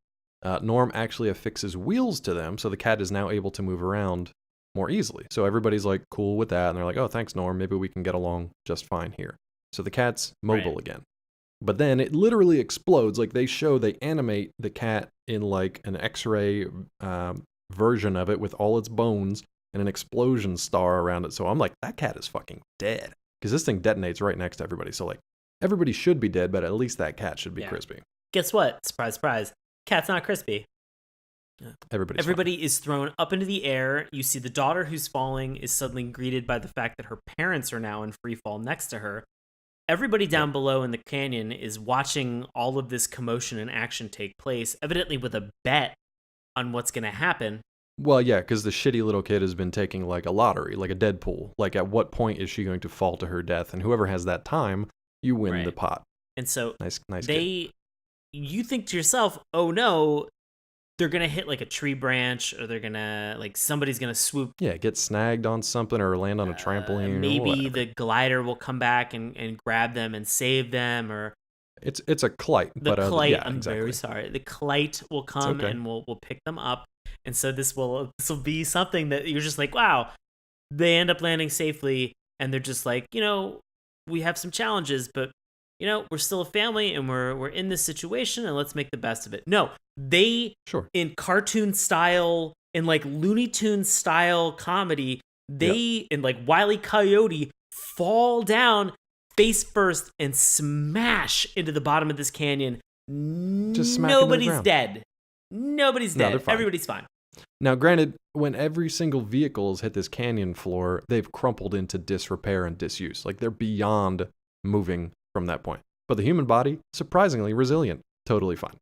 Norm actually affixes wheels to them, so the cat is now able to move around more easily. So everybody's like cool with that, and they're like, oh, thanks, Norm, maybe we can get along just fine here. So the cat's mobile again. But then it literally explodes. Like they animate the cat in like an X-ray version of it with all its bones and an explosion star around it. So I'm like, that cat is fucking dead. Because this thing detonates right next to everybody. So like, everybody should be dead, but at least that cat should be crispy. Guess what? Surprise, surprise. Cat's not crispy. Everybody is thrown up into the air. You see the daughter who's falling is suddenly greeted by the fact that her parents are now in free fall next to her. Everybody down below in the canyon is watching all of this commotion and action take place, evidently with a bet on what's going to happen. Well, yeah, because the shitty little kid has been taking like a lottery, like a Deadpool. Like, at what point is she going to fall to her death? And whoever has that time, you win the pot. And so nice you think to yourself, oh no, they're going to hit like a tree branch, or they're going to, like, somebody's going to swoop. Yeah, get snagged on something or land on a trampoline. Maybe the glider will come back and grab them and save them, or... It's a kite. I'm very sorry. The kite will come and we'll pick them up. And so this will be something that you're just like, wow, they end up landing safely. And they're just like, we have some challenges, but we're still a family and we're in this situation and let's make the best of it. No, they, in cartoon style, in like Looney Tunes style comedy, they, in like Wile E. Coyote, fall down face first and smash into the bottom of this canyon. Just smack Nobody's dead. Nobody's dead. Everybody's fine. Now, granted, when every single vehicle has hit this canyon floor, they've crumpled into disrepair and disuse. Like, they're beyond moving from that point. But the human body, surprisingly resilient. Totally fine.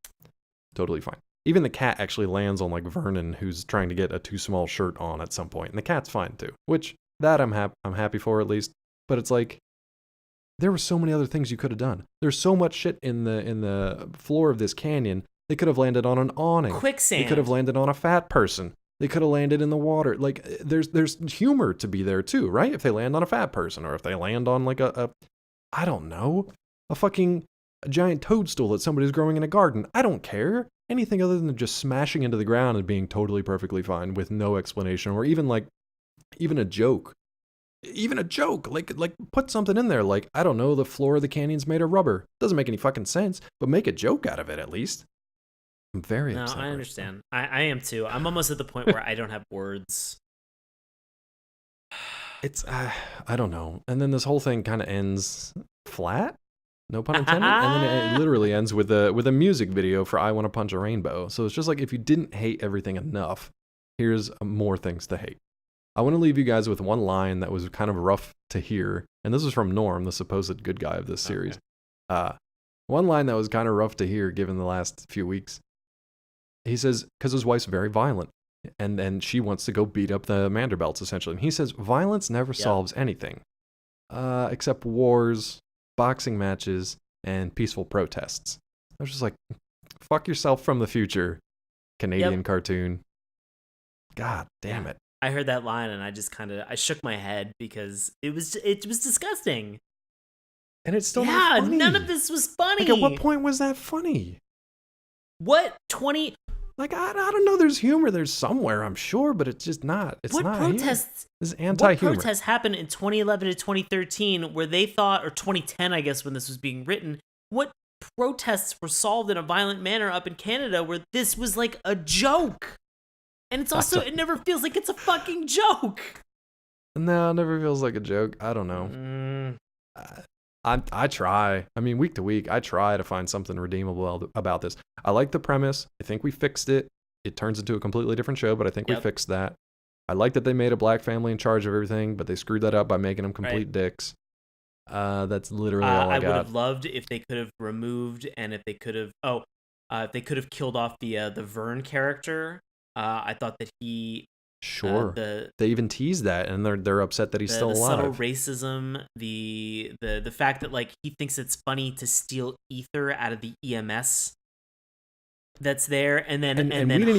Totally fine. Even the cat actually lands on, like, Vernon, who's trying to get a too small shirt on at some point. And the cat's fine, too. Which, that I'm happy for, at least. But it's like, there were so many other things you could have done. There's so much shit in the floor of this canyon. They could have landed on an awning. Quicksand. They could have landed on a fat person. They could have landed in the water. Like, there's humor to be there too, right? If they land on a fat person, or if they land on like I don't know, a giant toadstool that somebody's growing in a garden. I don't care. Anything other than just smashing into the ground and being totally perfectly fine with no explanation, or even a joke. Even a joke, like put something in there, like, I don't know, the floor of the canyon's made of rubber. Doesn't make any fucking sense, but make a joke out of it at least. I'm very upset. No, I understand. I am too. I'm almost at the point where I don't have words. It's, I don't know. And then this whole thing kind of ends flat, no pun intended. And then it literally ends with a music video for I Want to Punch a Rainbow. So it's just like, if you didn't hate everything enough, here's more things to hate. I want to leave you guys with one line that was kind of rough to hear. And this is from Norm, the supposed good guy of this series. Okay. One line that was kind of rough to hear given the last few weeks. He says, because his wife's very violent, and she wants to go beat up the Manderbelts, essentially. And he says, violence never solves anything, except wars, boxing matches, and peaceful protests. I was just like, fuck yourself from the future, Canadian cartoon. God damn it. I heard that line and I just I shook my head because it was disgusting. And it's still not funny. None of this was funny. Like, at what point was that funny? What? Like, I don't know. There's humor. There's somewhere, I'm sure, but it's just not. It's what not protests? Here. This is anti-humor. What protests happened in 2011 to 2013 where they thought, or 2010, I guess, when this was being written, what protests were solved in a violent manner up in Canada where this was like a joke? And it's also, it never feels like it's a fucking joke. No, it never feels like a joke. I don't know. I try. I mean, week to week, I try to find something redeemable about this. I like the premise. I think we fixed it. It turns into a completely different show, but I think we fixed that. I like that they made a black family in charge of everything, but they screwed that up by making them complete dicks. That's literally all I got. would have loved if they could have removed and if they could have if they could have killed off the Vern character. I thought that he they even teased that, and they're upset that he's still alive. The subtle racism, the fact that like he thinks it's funny to steal ether out of the EMS that's there, and then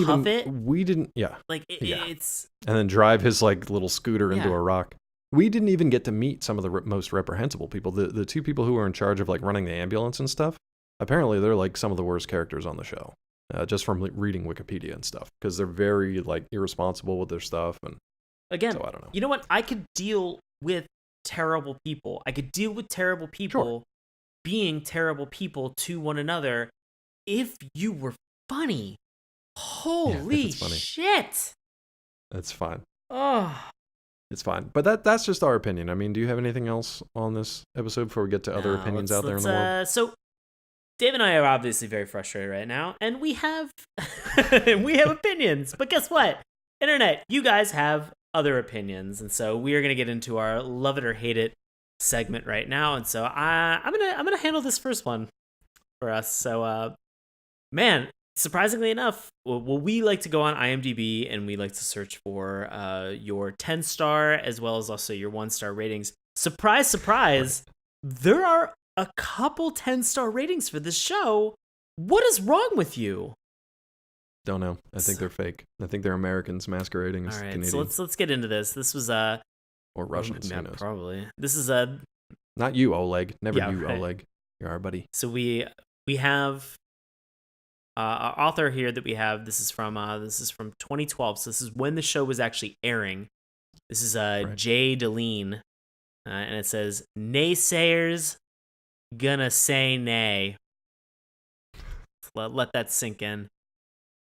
huff it. We didn't, like it's and then drive his like little scooter into a rock. We didn't even get to meet some of the most reprehensible people. The two people who were in charge of like running the ambulance and stuff. Apparently, they're like some of the worst characters on the show. Just from reading Wikipedia and stuff, because they're very like irresponsible with their stuff. And again, so I don't know. You know what? I could deal with terrible people. I could deal with terrible people being terrible people to one another if you were funny. Holy shit! That's fine. Oh, it's fine. But that's just our opinion. I mean, do you have anything else on this episode before we get to other opinions out there in the world? So Dave and I are obviously very frustrated right now, and we have opinions. But guess what? Internet, you guys have other opinions, and so we are going to get into our love it or hate it segment right now. And so I'm gonna handle this first one for us. So, man, surprisingly enough, we like to go on IMDb and we like to search for your 10-star as well as also your 1-star ratings. Surprise, surprise! There are a couple 10-star ratings for this show. What is wrong with you? Don't know. I think they're fake. I think they're Americans masquerading as Canadian. So let's get into this. This was or Russians. Yeah, who knows? probably. This is not you, Oleg. Never you, Oleg. You're our buddy. So we have our author here that we have. This is from 2012. So this is when the show was actually airing. This is Jay Deline, and it says naysayers gonna say nay. Let that sink in.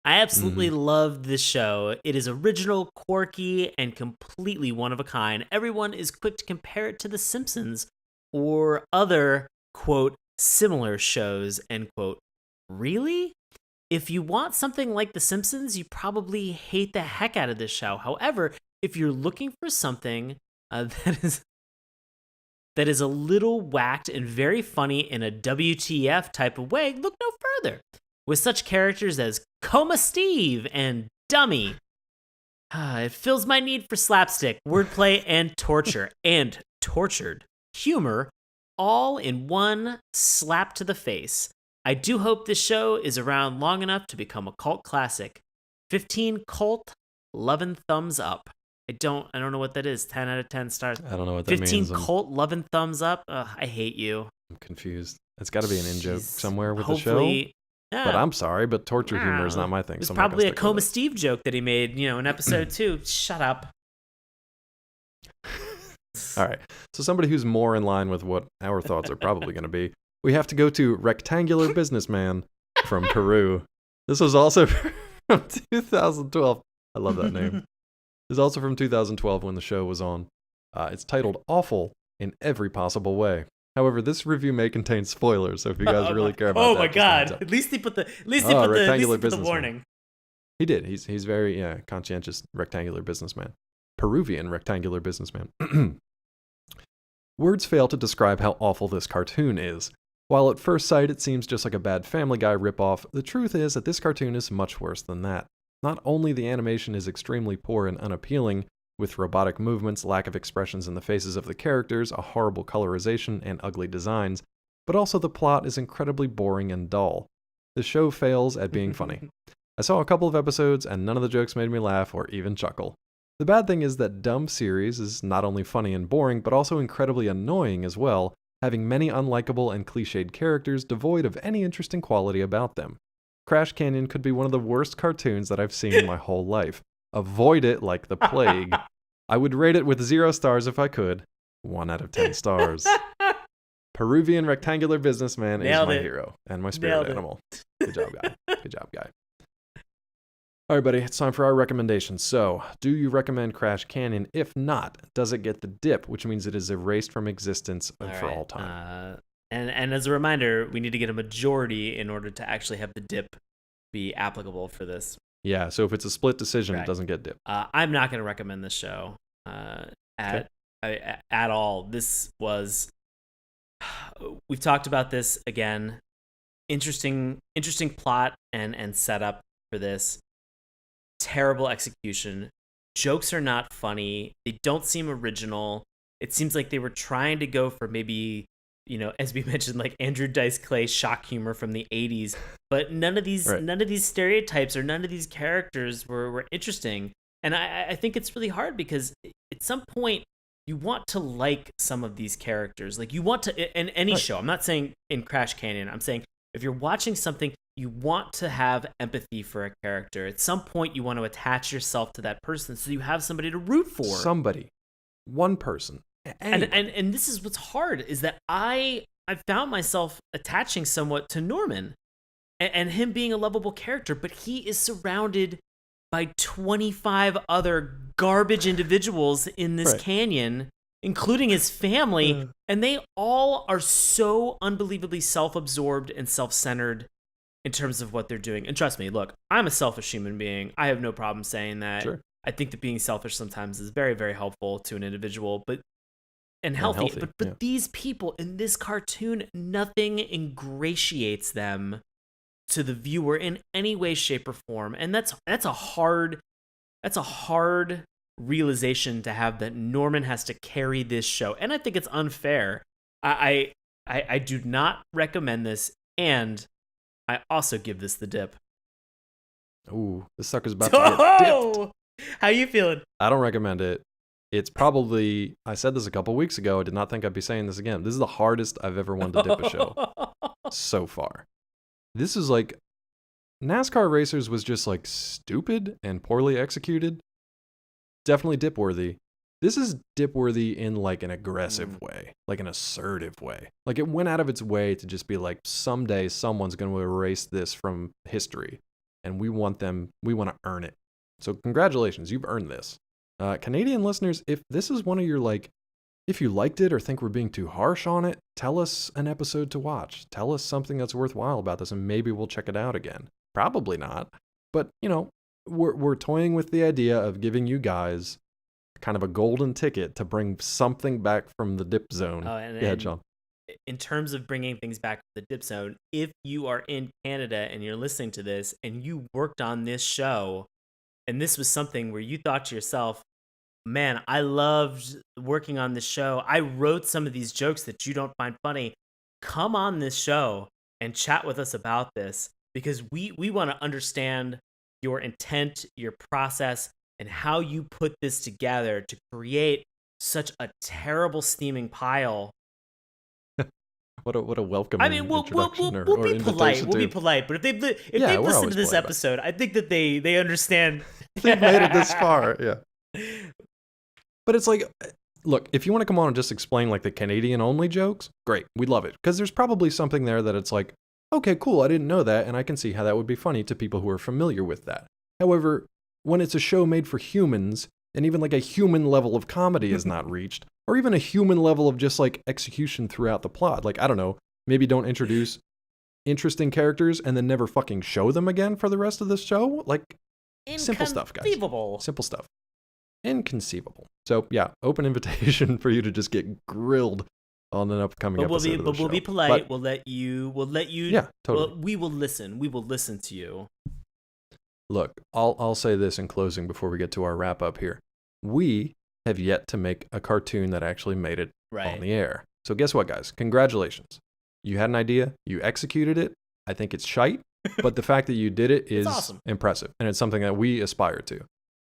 I absolutely loved this show. It is original, quirky, and completely one of a kind. Everyone is quick to compare it to The Simpsons or other, quote, similar shows, end quote. Really? If you want something like The Simpsons, you probably hate the heck out of this show. However, if you're looking for something that is a little whacked and very funny in a WTF type of way, look no further. With such characters as Coma Steve and Dummy, it fills my need for slapstick, wordplay, and torture, and tortured humor, all in one slap to the face. I do hope this show is around long enough to become a cult classic. 15 cult, 11 thumbs up. I don't know what that is. 10 out of 10 stars. I don't know what that means. 15 cult, 11 thumbs up. I hate you. I'm confused. It's got to be an in-joke somewhere with the show. Yeah. But I'm sorry, but torture humor is not my thing. It's probably a Coma Steve joke that he made, in episode 2. Shut up. All right. So somebody who's more in line with what our thoughts are probably going to be, we have to go to Rectangular Businessman from Peru. This was also from 2012. I love that name. This is also from 2012 when the show was on. It's titled Awful in Every Possible Way. However, this review may contain spoilers, so if you guys really care about that. Oh my god. At least they put the warning. He did. He's very conscientious rectangular businessman. Peruvian rectangular businessman. Words fail to describe how awful this cartoon is. While at first sight it seems just like a bad Family Guy ripoff, the truth is that this cartoon is much worse than that. Not only the animation is extremely poor and unappealing, with robotic movements, lack of expressions in the faces of the characters, a horrible colorization, and ugly designs, but also the plot is incredibly boring and dull. The show fails at being funny. I saw a couple of episodes and none of the jokes made me laugh or even chuckle. The bad thing is that Dumb series is not only funny and boring, but also incredibly annoying as well, having many unlikable and cliched characters devoid of any interesting quality about them. Crash Canyon could be one of the worst cartoons that I've seen in my whole life. Avoid it like the plague. I would rate it with 0 stars if I could. 1 out of 10 stars. Peruvian rectangular businessman Nailed is my it. hero and my spirit animal. Good job, guy. Good job, guy. All right, buddy, it's time for our recommendations. So, do you recommend Crash Canyon? If not, does it get the dip, which means it is erased from existence for all time? And as a reminder, we need to get a majority in order to actually have the dip be applicable for this. Yeah, so if it's a split decision, It doesn't get dip. I'm not going to recommend this show at all. This was... We've talked about this again. Interesting plot and setup for this. Terrible execution. Jokes are not funny. They don't seem original. It seems like they were trying to go for maybe, as we mentioned, like Andrew Dice Clay shock humor from the 80s. But none of these stereotypes or none of these characters were interesting. And I think it's really hard because at some point you want to like some of these characters. Like you want to in any show. I'm not saying in Crash Canyon. I'm saying if you're watching something, you want to have empathy for a character. At some point, you want to attach yourself to that person so you have somebody to root for. Somebody. One person. And this is what's hard, is that I found myself attaching somewhat to Norman and him being a lovable character, but he is surrounded by 25 other garbage individuals in this canyon, including his family, and they all are so unbelievably self-absorbed and self-centered in terms of what they're doing. And trust me, look, I'm a selfish human being. I have no problem saying that. Sure. I think that being selfish sometimes is very, very helpful to an individual, and healthy. But these people in this cartoon, nothing ingratiates them to the viewer in any way, shape, or form. And that's a hard realization to have, that Norman has to carry this show. And I think it's unfair. I do not recommend this, and I also give this the dip. Ooh, this sucker's about to get dipped. How you feeling? I don't recommend it. It's probably, I said this a couple weeks ago, I did not think I'd be saying this again. This is the hardest I've ever wanted to dip a show so far. This is like, NASCAR Racers was just like stupid and poorly executed. Definitely dip worthy. This is dip worthy in like an aggressive way, like an assertive way. Like it went out of its way to just be like, someday someone's going to erase this from history, and we want to earn it. So congratulations, you've earned this. Canadian listeners, if this is one of your if you liked it or think we're being too harsh on it, tell us an episode to watch. Tell us something that's worthwhile about this, and maybe we'll check it out again. Probably not, but we're toying with the idea of giving you guys kind of a golden ticket to bring something back from the dip zone. Go ahead, Sean. In terms of bringing things back to the dip zone, if you are in Canada and you're listening to this and you worked on this show, and this was something where you thought to yourself, man, I loved working on this show, I wrote some of these jokes that you don't find funny, come on this show and chat with us about this, because we want to understand your intent, your process, and how you put this together to create such a terrible steaming pile. What a welcoming introduction. We'll be polite. We'll be polite. But if they've listened to this episode, I think that they understand. They've made it this far, yeah. But it's like, look, if you want to come on and just explain like the Canadian-only jokes, great. We'd love it. Because there's probably something there that it's like, okay, cool, I didn't know that, and I can see how that would be funny to people who are familiar with that. However, when it's a show made for humans, and even like a human level of comedy is not reached, or even a human level of just like execution throughout the plot, like, I don't know, maybe don't introduce interesting characters and then never fucking show them again for the rest of the show. Like, simple stuff, guys. Simple stuff. Inconceivable. So yeah, open invitation for you to just get grilled on an upcoming episode of the show. We'll be polite. We'll let you. Yeah, totally. We will listen. We will listen to you. Look, I'll say this in closing before we get to our wrap up here. We have yet to make a cartoon that actually made it on the air. So guess what, guys? Congratulations. You had an idea. You executed it. I think it's shite, but the fact that you did it is awesome. Impressive, and it's something that we aspire to.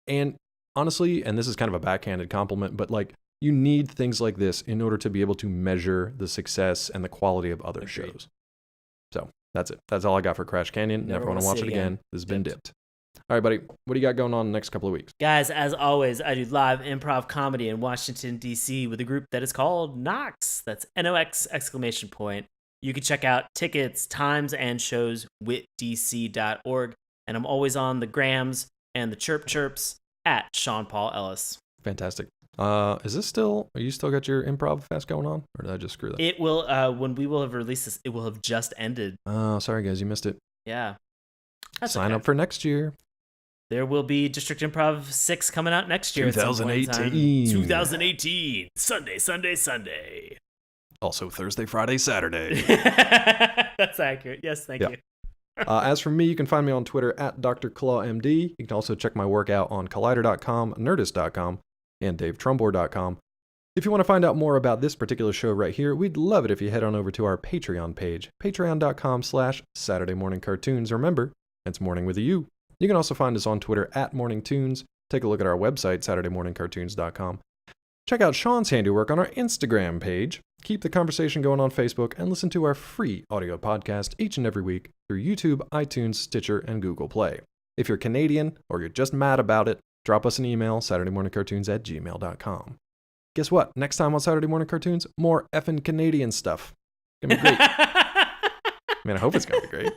And honestly, and this is kind of a backhanded compliment, but like, you need things like this in order to be able to measure the success and the quality of other shows. So That's it. That's all I got for Crash Canyon. Never want to watch it again. This has been Dipped. All right, buddy. What do you got going on the next couple of weeks? Guys, as always, I do live improv comedy in Washington, D.C. with a group that is called Nox. That's NOX exclamation point. You can check out tickets, times, and shows witdc.org. And I'm always on the grams and the chirps at Sean Paul Ellis. Fantastic. Is this still, are you still got your improv fest going on? Or did I just screw that? It will, when we will have released this, it will have just ended. Oh, sorry guys, you missed it. Yeah. Sign up for next year. There will be District Improv 6 coming out next year. 2018. 2018. Sunday. Also Thursday, Friday, Saturday. That's accurate. Yes, thank you. As for me, you can find me on Twitter at DrClawMD. You can also check my work out on Collider.com, Nerdist.com, and DaveTrumbore.com. If you want to find out more about this particular show right here, we'd love it if you head on over to our Patreon page, patreon.com/Saturday Morning Cartoons. Remember, it's morning with a U. You can also find us on Twitter at MorningTunes. Take a look at our website, SaturdayMorningCartoons.com. Check out Sean's handiwork on our Instagram page. Keep the conversation going on Facebook and listen to our free audio podcast each and every week through YouTube, iTunes, Stitcher, and Google Play. If you're Canadian or you're just mad about it, drop us an email, SaturdayMorningCartoons@gmail.com. Guess what? Next time on Saturday Morning Cartoons, more effing Canadian stuff. It's gonna be great. Man, I hope it's gonna be great.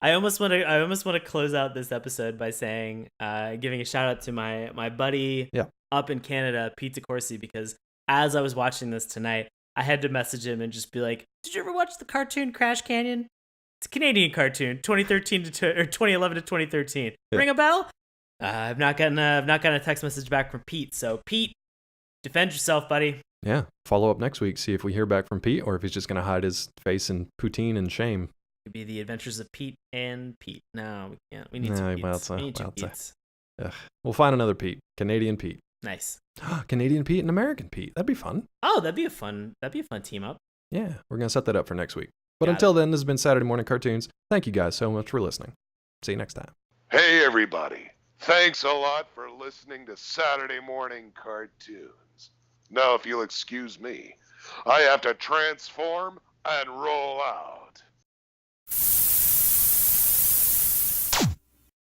I almost want to close out this episode by saying, giving a shout out to my buddy up in Canada, Pete Corsi, because as I was watching this tonight, I had to message him and just be like, "Did you ever watch the cartoon Crash Canyon? It's a Canadian cartoon, 2011 to 2013. Ring a bell?" I've not gotten a text message back from Pete. So Pete, defend yourself, buddy. Yeah. Follow up next week. See if we hear back from Pete or if he's just gonna hide his face in poutine and shame. Could be the adventures of Pete and Pete. No, we can't. We need two Petes. We need two Petes. We'll find another Pete. Canadian Pete. Nice. Canadian Pete and American Pete. That'd be fun. Oh, that'd be a fun team up. Yeah, we're gonna set that up for next week. But until then, this has been Saturday Morning Cartoons. Thank you guys so much for listening. See you next time. Hey everybody. Thanks a lot for listening to Saturday Morning Cartoons. Now, if you'll excuse me, I have to transform and roll out.